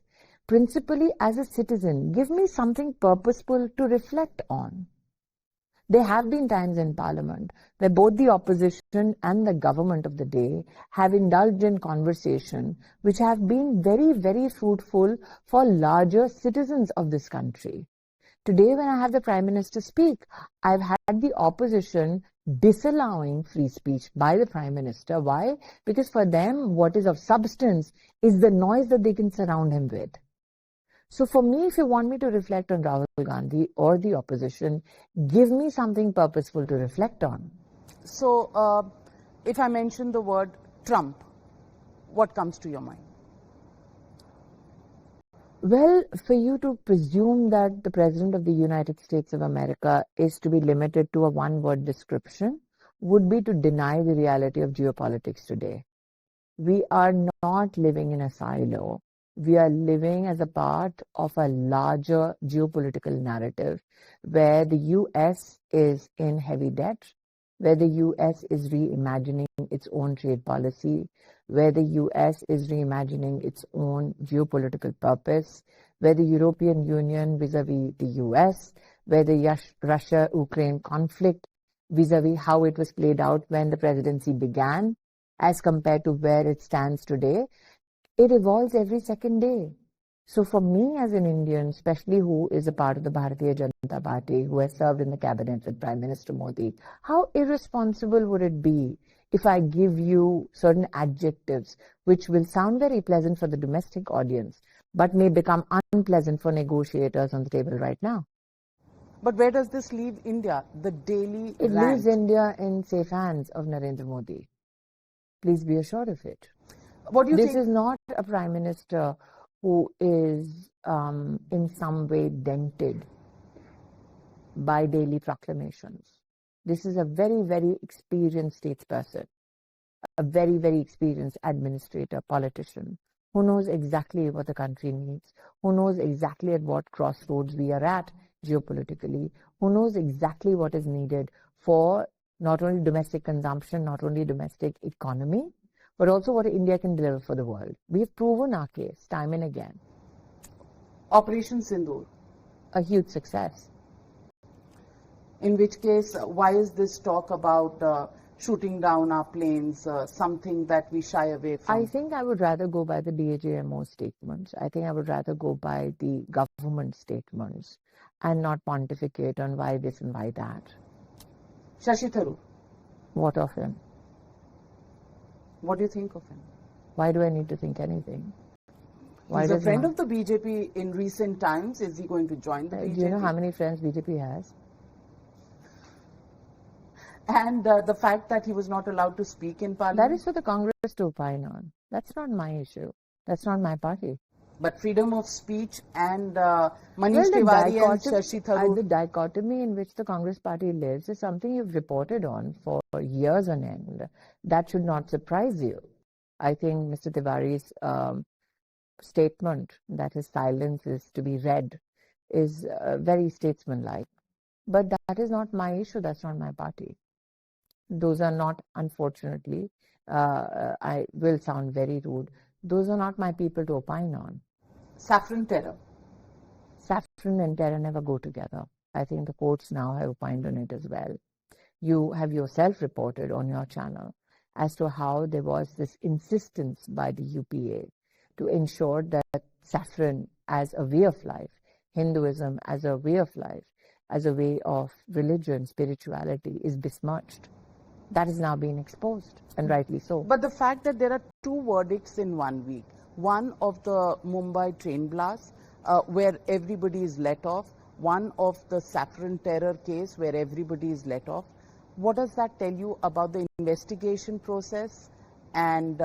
Principally, as a citizen, give me something purposeful to reflect on. There have been times in Parliament where both the opposition and the government of the day have indulged in conversation which have been very, very fruitful for larger citizens of this country. Today, when I have the Prime Minister speak, I've had the opposition disallowing free speech by the Prime Minister. Why? Because for them, what is of substance is the noise that they can surround him with. So for me, if you want me to reflect on Rahul Gandhi or the opposition, give me something purposeful to reflect on. So, if I mention the word Trump, what comes to your mind? Well, for you to presume that the President of the United States of America is to be limited to a one-word description would be to deny the reality of geopolitics today. We are not living in a silo. We are living as a part of a larger geopolitical narrative where the US is in heavy debt, where the US is reimagining its own trade policy, where the US is reimagining its own geopolitical purpose, where the European Union vis-à-vis the US, where the Russia-Ukraine conflict vis-à-vis how it was played out when the presidency began as compared to where it stands today, it evolves every second day. So for me as an Indian, especially who is a part of the Bharatiya Janata Party, who has served in the cabinet with Prime Minister Modi, how irresponsible would it be if I give you certain adjectives which will sound very pleasant for the domestic audience, but may become unpleasant for negotiators on the table right now? But where does this leave India? The daily It rant. leaves India in safe hands of Narendra Modi. Please be assured of it. What do you This think? is not a Prime Minister who is in some way dented by daily proclamations. This is a very, very experienced statesperson, a very, very experienced administrator, politician, who knows exactly what the country needs, who knows exactly at what crossroads we are at geopolitically, who knows exactly what is needed for not only domestic consumption, not only domestic economy, but also what India can deliver for the world. We have proven our case time and again. Operation Sindoor. A huge success. In which case, why is this talk about shooting down our planes something that we shy away from? I think I would rather go by the DHAMO statements. I think I would rather go by the government statements and not pontificate on why this and why that. Shashi Tharoor. What of him? What do you think of him? Why do I need to think anything? Why He's a does friend not- of the BJP in recent times. Is he going to join the BJP? Do you know how many friends BJP has? And the fact that he was not allowed to speak in That Parliament. is for the Congress to opine on. That's not my issue. That's not my party. But freedom of speech and Manish the Tiwari and Shashi Tharoor. the dichotomy in which the Congress party lives is something you've reported on for years on end. That should not surprise you. I think Mr. Tiwari's statement that his silence is to be read is very statesmanlike. But that is not my issue. That's not my party. Those are not, unfortunately, I will sound very rude, those are not my people to opine on. Saffron terror. Saffron and terror never go together. I think the courts now have opined on it as well. You have yourself reported on your channel as to how there was this insistence by the UPA to ensure that saffron as a way of life, Hinduism as a way of life, as a way of religion, spirituality is besmirched. That is now being exposed, and rightly so. But the fact that there are two verdicts in 1 week, one of the Mumbai train blast where everybody is let off, one of the saffron terror case where everybody is let off, what does that tell you about the investigation process and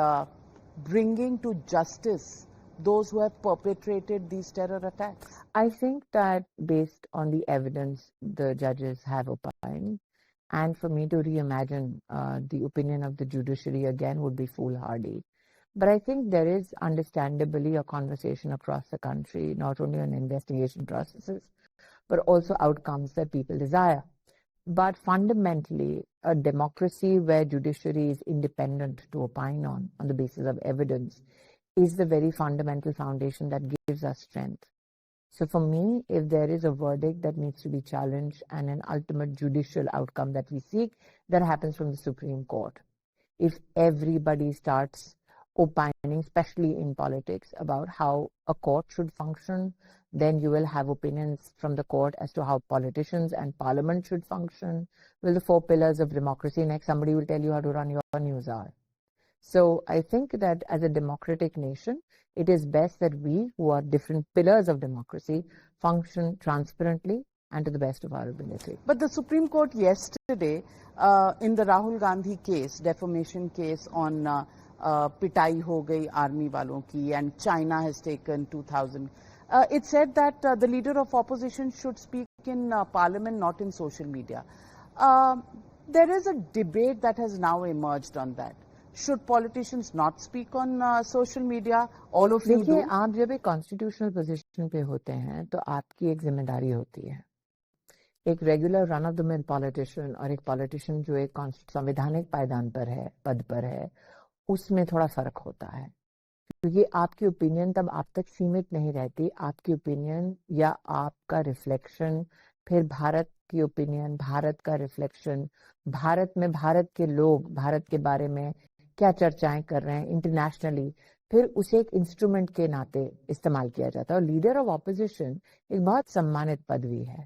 bringing to justice those who have perpetrated these terror attacks? I think that based on the evidence the judges have opined, and for me to reimagine the opinion of the judiciary again would be foolhardy. But I think there is understandably a conversation across the country, not only on investigation processes, but also outcomes that people desire. But fundamentally, a democracy where judiciary is independent to opine on the basis of evidence is the very fundamental foundation that gives us strength. So for me, if there is a verdict that needs to be challenged and an ultimate judicial outcome that we seek, that happens from the Supreme Court. If everybody starts opining, especially in politics, about how a court should function, Then you will have opinions from the court as to how politicians and parliament should function. Will the 4 pillars of democracy, next somebody will tell you how to run your news hour. So I think that as a democratic nation, it is best that we, who are different pillars of democracy, function transparently and to the best of our ability. But the Supreme Court yesterday, in the Rahul Gandhi case, defamation case on pitai ho gayi army walon ki, and China has taken 2,000. It said that the leader of opposition should speak in parliament, not in social media. There is a debate that has now emerged on that. Should politicians not speak on social media? All of you do. देखिए, आप जब एक constitutional position पे होते हैं तो आपकी एक जिम्मेदारी होती है. एक regular run of the mill politician और एक पॉलिटिशियन जो एक संवैधानिक पायदान पर है, पद पर है, उसमें थोड़ा फर्क होता है. क्योंकि आपकी ओपिनियन तब आप तक सीमित नहीं रहती. आपकी ओपिनियन या आपका रिफ्लेक्शन, फिर भारत की ओपिनियन, भारत का रिफ्लेक्शन, भारत में भारत के लोग भारत के बारे में क्या चर्चाएं कर रहे हैं इंटरनेशनली, फिर उसे एक इंस्ट्रूमेंट के नाते इस्तेमाल किया जाता है. और लीडर ऑफ ऑपोजिशन एक बहुत सम्मानित पदवी है.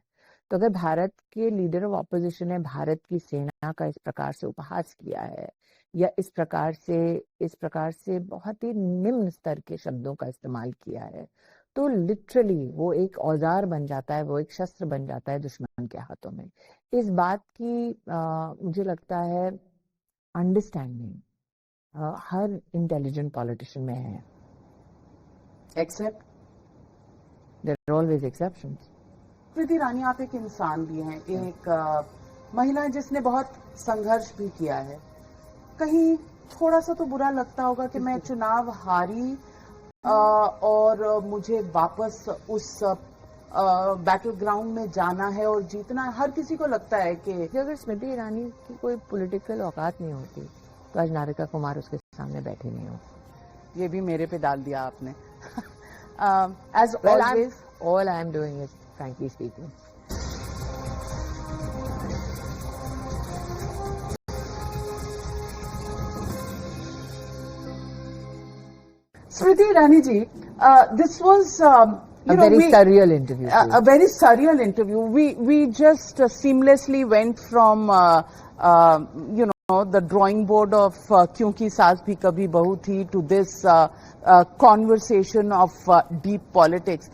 तो अगर भारत के लीडर ऑफ ऑपोजिशन ने भारत की सेना का इस प्रकार से उपहास किया है या इस प्रकार से बहुत ही निम्न स्तर के शब्दों का इस्तेमाल किया है, तो लिटरली वो एक औजार बन जाता है, वो एक शस्त्र बन जाता है दुश्मन के हाथों में. इस बात की मुझे लगता है अंडरस्टैंडिंग हर इंटेलिजेंट पॉलिटिशियन में है. Except there are always exceptions. Smriti Irani, आप एक इंसान भी हैं, एक महिला जिसने बहुत संघर्ष भी किया है. कहीं थोड़ा सा तो बुरा लगता होगा कि मैं चुनाव हारी और मुझे वापस उस बैटल ग्राउंड में जाना है और जीतना. हर किसी को लगता है कि अगर स्मृति ईरानी की कोई पॉलिटिकल औकात नहीं होती तो आज नारिका कुमार उसके सामने बैठे नहीं होते. ये भी मेरे पे डाल दिया आपने. As always, all I am doing is frankly speaking. Smriti Irani ji, this was a very surreal interview. A very surreal interview. We just seamlessly went from the drawing board of Kyunki Saas Bhi Kabhi Bahu Thi to this conversation of deep politics.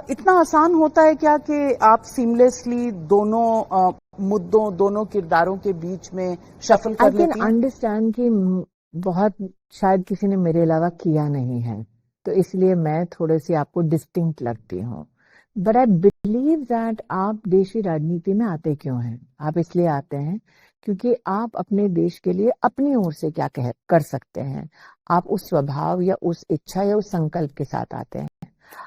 इतना आसान होता है क्या कि आप seamlessly दोनों मुद्दों, दोनों किरदारों के बीच में शफल कर लेती हैं? I can understand कि बहुत शायद किसी ने मेरे अलावा किया नहीं है, तो इसलिए मैं थोड़ी सी आपको डिस्टिंक्ट लगती हूँ. बट आई बिलीव दैट आप देश की राजनीति में आते क्यों हैं? आप इसलिए आते हैं क्योंकि आप अपने देश के लिए अपनी ओर से क्या कर सकते हैं. आप उस स्वभाव या उस इच्छा या उस संकल्प के साथ आते हैं.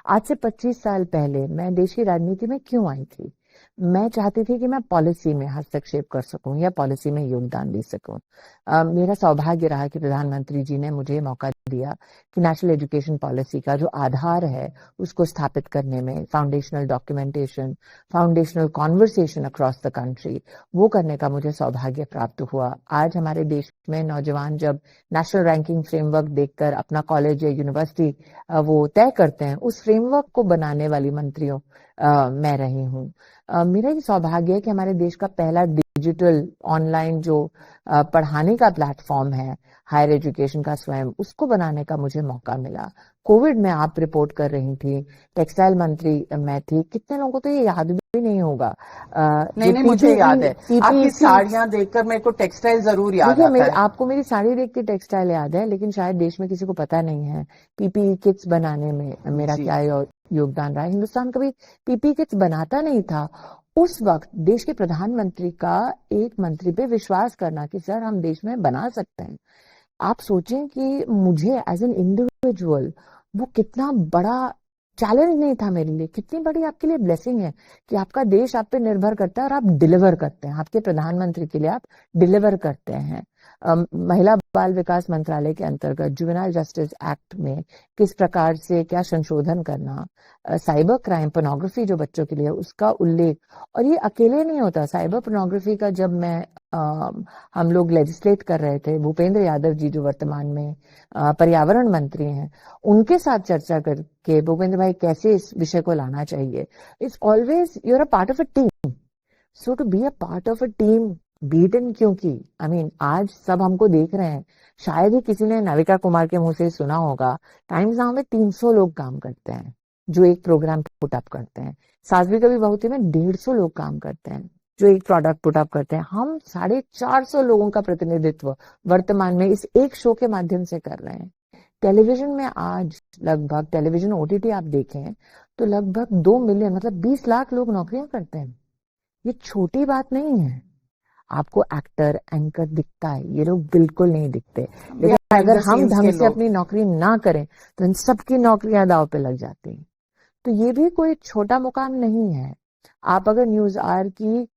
आज से 25 साल पहले मैं देश की राजनीति में क्यों आई थी? मैं चाहती थी कि मैं पॉलिसी में हस्तक्षेप कर सकूं या पॉलिसी में योगदान दे सकूं. मेरा सौभाग्य रहा कि प्रधानमंत्री जी ने मुझे मौका दिया कि नेशनल एजुकेशन पॉलिसी का जो आधार है उसको स्थापित करने में foundational documentation, foundational conversation across the country, वो करने का मुझे सौभाग्य प्राप्त हुआ. आज हमारे देश में नौजवान जब नेशनल रैंकिंग फ्रेमवर्क देखकर अपना कॉलेज या यूनिवर्सिटी वो तय करते हैं, उस फ्रेमवर्क को बनाने वाली मंत्रियों मैं रही हूँ. मेरा ये सौभाग्य है कि हमारे देश का पहला डिजिटल ऑनलाइन जो पढ़ाने का प्लेटफॉर्म है हायर एजुकेशन का स्वयं, उसको बनाने का मुझे मौका मिला. कोविड में आप रिपोर्ट कर रही थी, टेक्सटाइल मंत्री मैं थी. कितने लोगों को तो ये याद भी नहीं होगा. नहीं, मुझे याद है. आपकी साड़ियां देखकर मेरे को टेक्सटाइल जरूर याद आता है. आपको मेरी साड़ी देख के टेक्सटाइल याद है, लेकिन शायद देश में किसी को पता नहीं है पीपीई किट्स बनाने में मेरा क्या योगदान रहा. हिंदुस्तान कभी पीपीई किट्स बनाता नहीं था. उस वक्त देश के प्रधानमंत्री का एक मंत्री पे विश्वास करना कि सर हम देश में बना सकते हैं. आप सोचें कि मुझे एज एन इंडिविजुअल वो कितना बड़ा चैलेंज नहीं था मेरे लिए. कितनी बड़ी आपके लिए ब्लेसिंग है कि आपका देश आप पे निर्भर करता है और आप डिलीवर करते हैं. आपके प्रधानमंत्री के लिए आप डिलीवर करते हैं. महिला बाल विकास मंत्रालय के अंतर्गत जुवेनाइल जस्टिस एक्ट में किस प्रकार से क्या संशोधन करना, साइबर क्राइम, पोर्नोग्राफी जो बच्चों के लिए उसका उल्लेख. और ये अकेले नहीं होता. साइबर पोर्नोग्राफी का जब मैं हम लोग लेजिस्लेट कर रहे थे, भूपेंद्र यादव जी जो वर्तमान में पर्यावरण मंत्री हैं, उनके साथ चर्चा करके भूपेंद्र भाई कैसे इस विषय को लाना चाहिए. It's always you are a part of a team, so to be a part of a team beat in, क्योंकि आज सब हमको देख रहे हैं. शायद ही किसी ने नाविका कुमार के मुंह से सुना होगा, टाइम्स नाउ में 300 लोग काम करते हैं जो एक प्रोग्राम पुट अप करते हैं. साध्वी कभी बहुती में 150 लोग काम करते हैं जो एक प्रोडक्ट पुट अप करते हैं. हम 450 लोगों का प्रतिनिधित्व वर्तमान में इस एक शो के माध्यम से कर रहे हैं. टेलीविजन में आज लगभग, टेलीविजन ओटीटी आप देखें तो लगभग 2 मिलियन मतलब 20 लाख लोग नौकरियां करते हैं. ये छोटी बात नहीं है. आपको एक्टर, एंकर दिखता है, ये लोग बिल्कुल नहीं दिखते. लेकिन अगर हम ढंग से अपनी नौकरी ना करें तो इन सबकी नौकरियां दांव पे लग जाती हैं. तो ये भी कोई छोटा मुकाम नहीं है. आप अगर न्यूज आवर की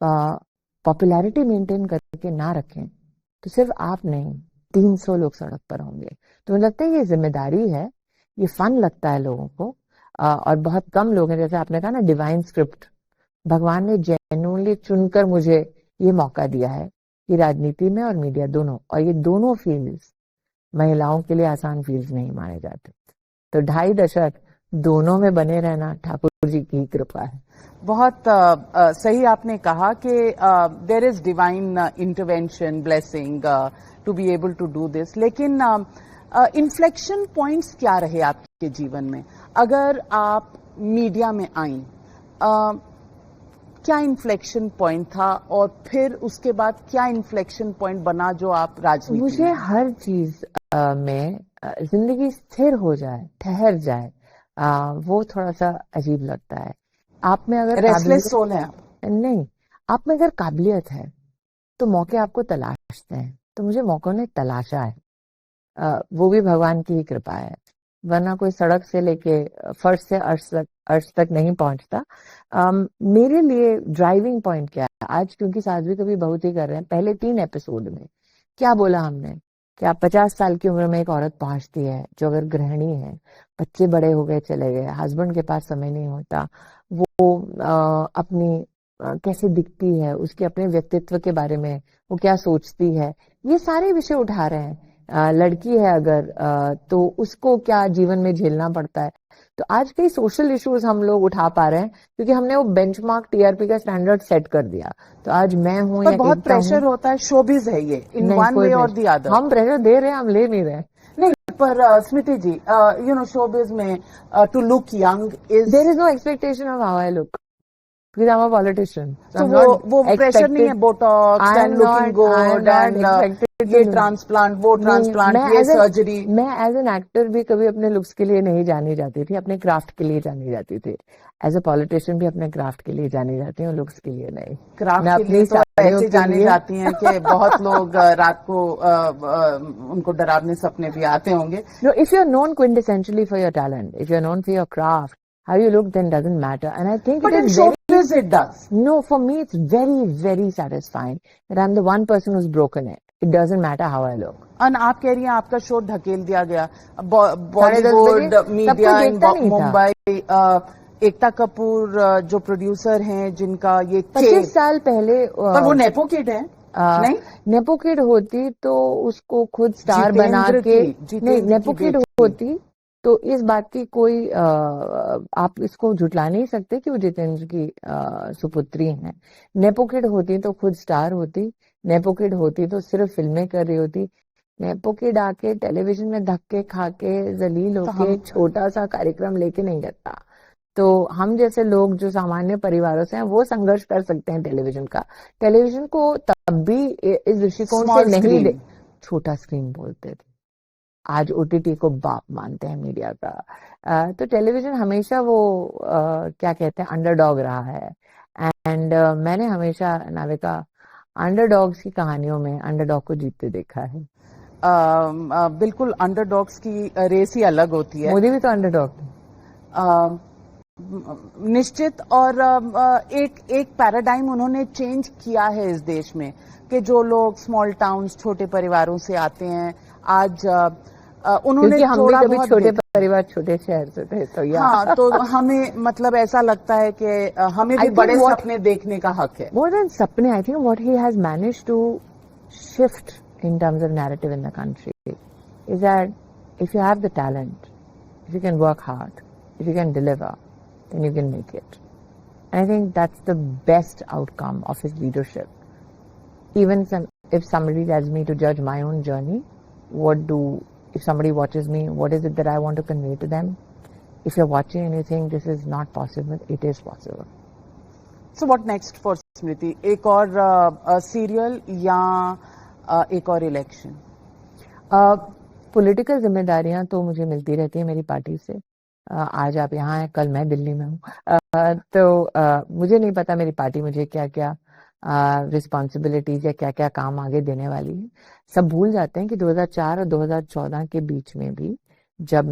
पॉपुलैरिटी मेंटेन करके ना रखें तो सिर्फ आप नहीं, 300 लोग सड़क पर होंगे. तो मुझे लगता है ये जिम्मेदारी है. ये फन लगता है लोगों को, और बहुत कम लोग हैं, जैसे आपने कहा ना डिवाइन स्क्रिप्ट, भगवान ने जेन्युइनली चुनकर मुझे ये मौका दिया है कि राजनीति में और मीडिया दोनों, और ये दोनों फील्ड्स महिलाओं के लिए आसान फील्ड्स नहीं माने जाते. तो 2.5 दशक दोनों में बने रहना ठाकुर जी की कृपा है. बहुत सही आपने कहा कि there is divine intervention, blessing to be able to do this. लेकिन इन्फ्लेक्शन पॉइंट्स क्या रहे आपके जीवन में अगर आप मीडिया में आई? क्या इन्फ्लेक्शन पॉइंट था और फिर उसके बाद क्या इन्फ्लेक्शन पॉइंट बना जो आप राजनीति? मुझे हर चीज में जिंदगी स्थिर हो जाए, ठहर जाए, वो थोड़ा सा अजीब लगता है. आप में अगर रेस्टलेस सोल है आप? नहीं, आप में अगर काबिलियत है तो मौके आपको तलाशते हैं. तो मुझे मौकों ने तलाशा है. वो भी भगवान की ही कृपा है, वरना कोई सड़क से लेके फर्श से अर्श तक नहीं पहुंचता. मेरे लिए ड्राइविंग पॉइंट क्या है आज, क्योंकि साध्वी कभी बहुत ही कर रहे हैं. पहले 3 एपिसोड में क्या बोला हमने कि आप 50 साल की उम्र में एक औरत पहुंचती है जो अगर गृहिणी है, बच्चे बड़े हो गए, चले गए, हस्बैंड के पास समय नहीं होता, वो अपनी कैसे दिखती है, उसके अपने व्यक्तित्व के बारे में वो क्या सोचती है, ये सारे विषय उठा रहे हैं. लड़की है अगर तो उसको क्या जीवन में झेलना पड़ता है. तो आज कई सोशल इश्यूज हम लोग उठा पा रहे हैं क्योंकि हमने वो बेंचमार्क टीआरपी का स्टैंडर्ड सेट कर दिया. तो आज मैं हूं या बहुत प्रेशर होता है, शोबिज है ये, इन वन वे और द अदर. हम प्रेशर दे रहे हैं, हम ले नहीं रहे. नहीं, पर Smriti ji, you know showbiz में to look young is, there is no expectation of how I look because I'm a politician. So वो प्रेशर नहीं है, botox and looking good and ये ट्रांसप्लांट, वो ट्रांसप्लांट, ये सर्जरी. मैं एज एन एक्टर भी कभी अपने लुक्स के लिए नहीं जानी जाती थी, अपने क्राफ्ट के लिए जानी जाती थी. एज अ पॉलिटिशियन भी अपने क्राफ्ट के लिए जानी जाती हूँ, लुक्स के लिए नहीं. क्राफ्ट के लिए तो ऐसे जानी जाती हैं कि बहुत लोग रात को उनको डरावने सपने भी आते होंगे. If you're known quintessentially for your talent, if you're known for your craft, how you look then doesn't matter. And I think but in showbiz it does. No, for me it's very, very satisfying that I'm the one person who's broken it. It doesn't matter how I look. और आप कह रही हैं आपका show ढकेल दिया गया. Bollywood media इन मुंबई, एकता कपूर जो प्रोड्यूसर हैं जिनका ये 25 साल पहले, पर वो नेपो किड है. नहीं, नेपो किड होती तो उसको खुद स्टार बना के, नहीं नेपो किड होती तो इस बात की कोई आप इसको झुटला नहीं सकते कि वो जितेंद्र की सुपुत्री हैं. नेपो किड होती तो खुद स्टार होती. नेपो किड होती तो सिर्फ फिल्में कर रही होती. नेपो किड आके टेलीविजन में धक्के खा के जलील होके छोटा सा कार्यक्रम लेके नहीं जाता. तो हम जैसे लोग जो सामान्य परिवारों से हैं वो संघर्ष कर सकते हैं टेलीविजन का. टेलीविजन को तब भी इस दृष्टिकोण से नहीं, छोटा स्क्रीन बोलते थे. आज ओटीटी को बाप मानते हैं मीडिया का. तो टेलीविजन हमेशा वो क्या कहते हैं अंडरडॉग रहा है. एंड मैंने हमेशा नाविका अंडरडॉग्स की कहानियों में अंडरडॉग को जीतते देखा है. बिल्कुल, अंडरडॉग्स की रेस ही अलग होती है. मोदी भी तो अंडरडॉग थे. निश्चित. और एक पैराडाइम उन्होंने चेंज किया है इस देश में कि जो लोग स्मॉल टाउन्स, छोटे परिवारों से आते हैं, आज उन्होंने हम भी कभी छोटे परिवार छोटे शहर से थे, तो हाँ, तो हमें मतलब ऐसा लगता है कि हमें भी बड़े सपने देखने का हक है. More than sapne, I think what he has managed to shift in terms of narrative in the country is that if you have the talent, if you can work hard, if you can deliver, then you can make it. And I think that's the best outcome of his leadership. Even if somebody tells me to judge my own journey, if somebody watches me, what is it that I want to convey to them? If you're watching and you think this is not possible, it is possible. So what next for Smriti? एक और serial या एक और election? Political जिम्मेदारियां तो मुझे मिलती रहती है मेरी पार्टी से. आज आप यहाँ हैं, कल मैं दिल्ली में हूँ, तो मुझे नहीं पता मेरी पार्टी मुझे क्या क्या रिस्पॉन्सिबिलिटीज या क्या क्या काम आगे देने वाली है. सब भूल जाते हैं कि 2004 और 2014 के बीच में भी जब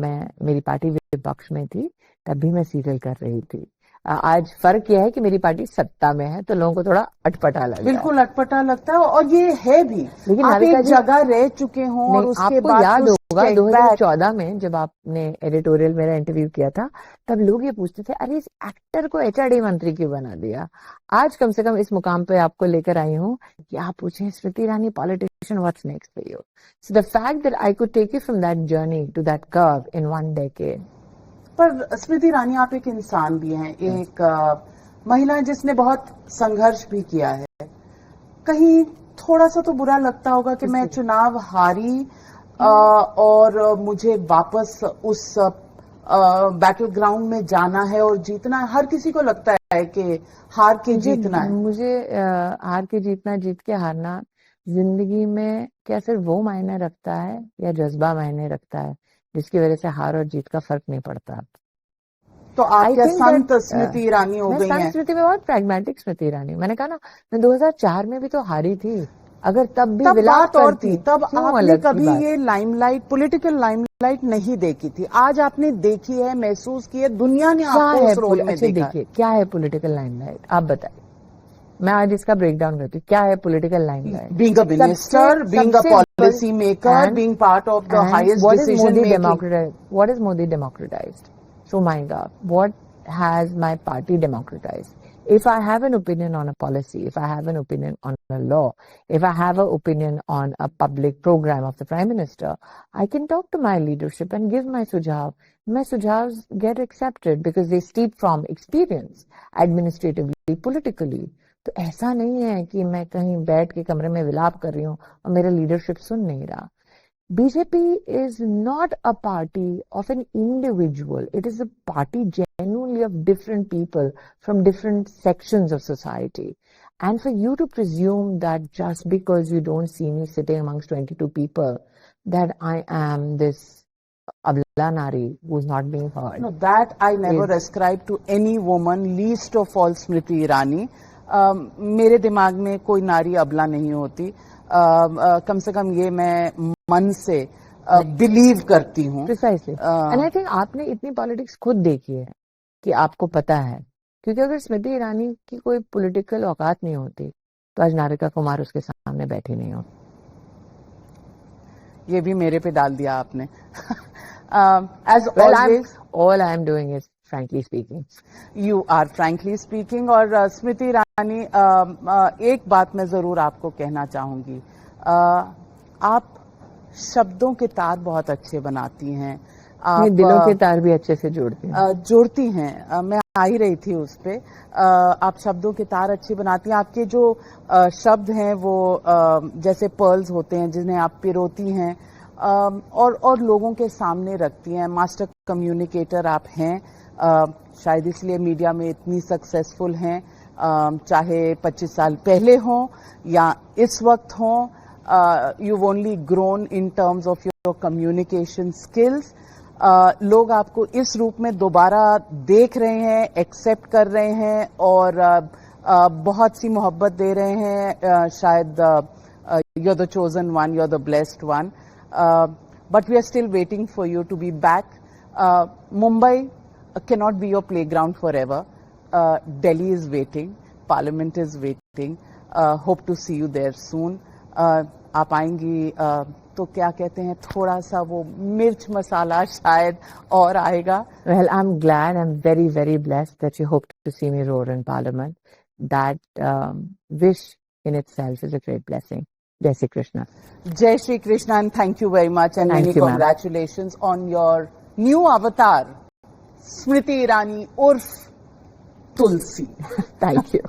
मेरी पार्टी विपक्ष में थी, तब भी मैं सीरियल कर रही थी. आज फर्क यह है कि मेरी पार्टी सत्ता में है, तो लोगों को थोड़ा अटपटा लगता है. बिल्कुल अटपटा लगता है, और ये है भी. लेकिन आप एक जगह रह चुके हों और उसके बाद याद होगा 2014 में जब आपने एडिटोरियल मेरा इंटरव्यू किया था, तब लोग ये पूछते थे, अरे इस एक्टर को एचआरडी मंत्री क्यों बना दिया. आज कम से कम इस मुकाम पे आपको लेकर आई हूँ कि आप पूछें, Smriti Irani politician, what's next for you. So the fact that I could take you from that journey to that curve in 1 decade. पर स्मृति ईरानी, आप एक इंसान भी हैं, एक महिला जिसने बहुत संघर्ष भी किया है. कहीं थोड़ा सा तो बुरा लगता होगा कि मैं चुनाव हारी और मुझे वापस उस बैटल ग्राउंड में जाना है और जीतना है. हर किसी को लगता है कि हार के जीतना है. मुझे हार के जीतना, जीत के हारना जिंदगी में क्या सिर्फ वो मायने रखता है या जज्बा मायने रखता है जिसकी वजह से हार और जीत का फर्क नहीं पड़ता. तो आप क्या संत स्मृति ईरानी हो गई हैं? स्मृति में बहुत प्रैग्मेटिक स्मृति ईरानी. मैंने कहा ना, मैं 2004 में भी तो हारी थी. अगर तब भी बात और थी, तब आपने कभी ये लाइमलाइट, पॉलिटिकल लाइमलाइट नहीं देखी थी. आज आपने देखी है, महसूस की है, दुनिया ने आपको उस रोल में देखा. देखिए, क्या है पॉलिटिकल लाइमलाइट, आप बताइए. मैं आज इसका ब्रेकडाउन करती हूँ. क्या है political limelight? Being a minister, being a policy maker, being part of the highest decision making. What is Modi democratized? So my God, what has my party democratized? If I have an opinion on a policy, if I have an opinion on a law, if I have an opinion on a public program of the Prime Minister, I can talk to my leadership and give my sujhav. My sujhavs get accepted because they steep from experience, administratively, politically. तो ऐसा नहीं है कि मैं कहीं बैठ के कमरे में विलाप कर रही हूँ और मेरा लीडरशिप सुन नहीं रहा. BJP is not a party of an individual. It is a party genuinely of different people from different sections of society. And for you to presume that just because you don't see me sitting amongst 22 people, that I am this Abla Nari who's not being heard. No, that I never ascribe to any woman, least of all Smriti Irani. मेरे दिमाग में कोई नारी अबला नहीं होती. कम से कम ये मैं मन से बिलीव करती हूँ. प्रिसाइसली. एंड आई थिंक आपने इतनी पॉलिटिक्स खुद देखी है कि आपको पता है. क्योंकि अगर स्मृति ईरानी की कोई पॉलिटिकल औकात नहीं होती तो आज नारिका कुमार उसके सामने बैठी नहीं होती. ये भी मेरे पे डाल दिया आपने. As always, all I am doing is frankly speaking. You are frankly speaking. और स्मृति ईरानी, एक बात मैं जरूर आपको कहना चाहूंगी. आप शब्दों के तार बहुत अच्छे बनाती हैं. आप दिलों के तार भी अच्छे से जोड़ती हैं. मैं आ ही रही थी उस पे. आप शब्दों के तार अच्छे बनाती हैं. आपके जो शब्द हैं वो जैसे पर्ल्स होते हैं जिन्हें आप पिरोती हैं और लोगों के सामने रखती हैं. मास्टर कम्युनिकेटर आप हैं. शायद इसलिए मीडिया में इतनी सक्सेसफुल हैं, चाहे 25 साल पहले हों या इस वक्त हों. You've only grown in terms of your communication skills. लोग आपको इस रूप में दोबारा देख रहे हैं, एक्सेप्ट कर रहे हैं और बहुत सी मोहब्बत दे रहे हैं. शायद you're the chosen one, you're the blessed one. But we are still waiting for you to be back. Mumbai cannot be your playground forever. Delhi is waiting. Parliament is waiting. Hope to see you there soon. आप आएंगी तो क्या कहते हैं, थोड़ा सा वो मिर्च मसाला शायद और आएगा. Well, I'm glad. I'm very, very blessed that you hope to see me roar in Parliament. That wish in itself is a great blessing. Jai Shri Krishna. Jai Shri Krishna, and thank you very much, and Thank many you, ma'am. congratulations on your new avatar, Smriti Irani urf Tulsi. Thank you.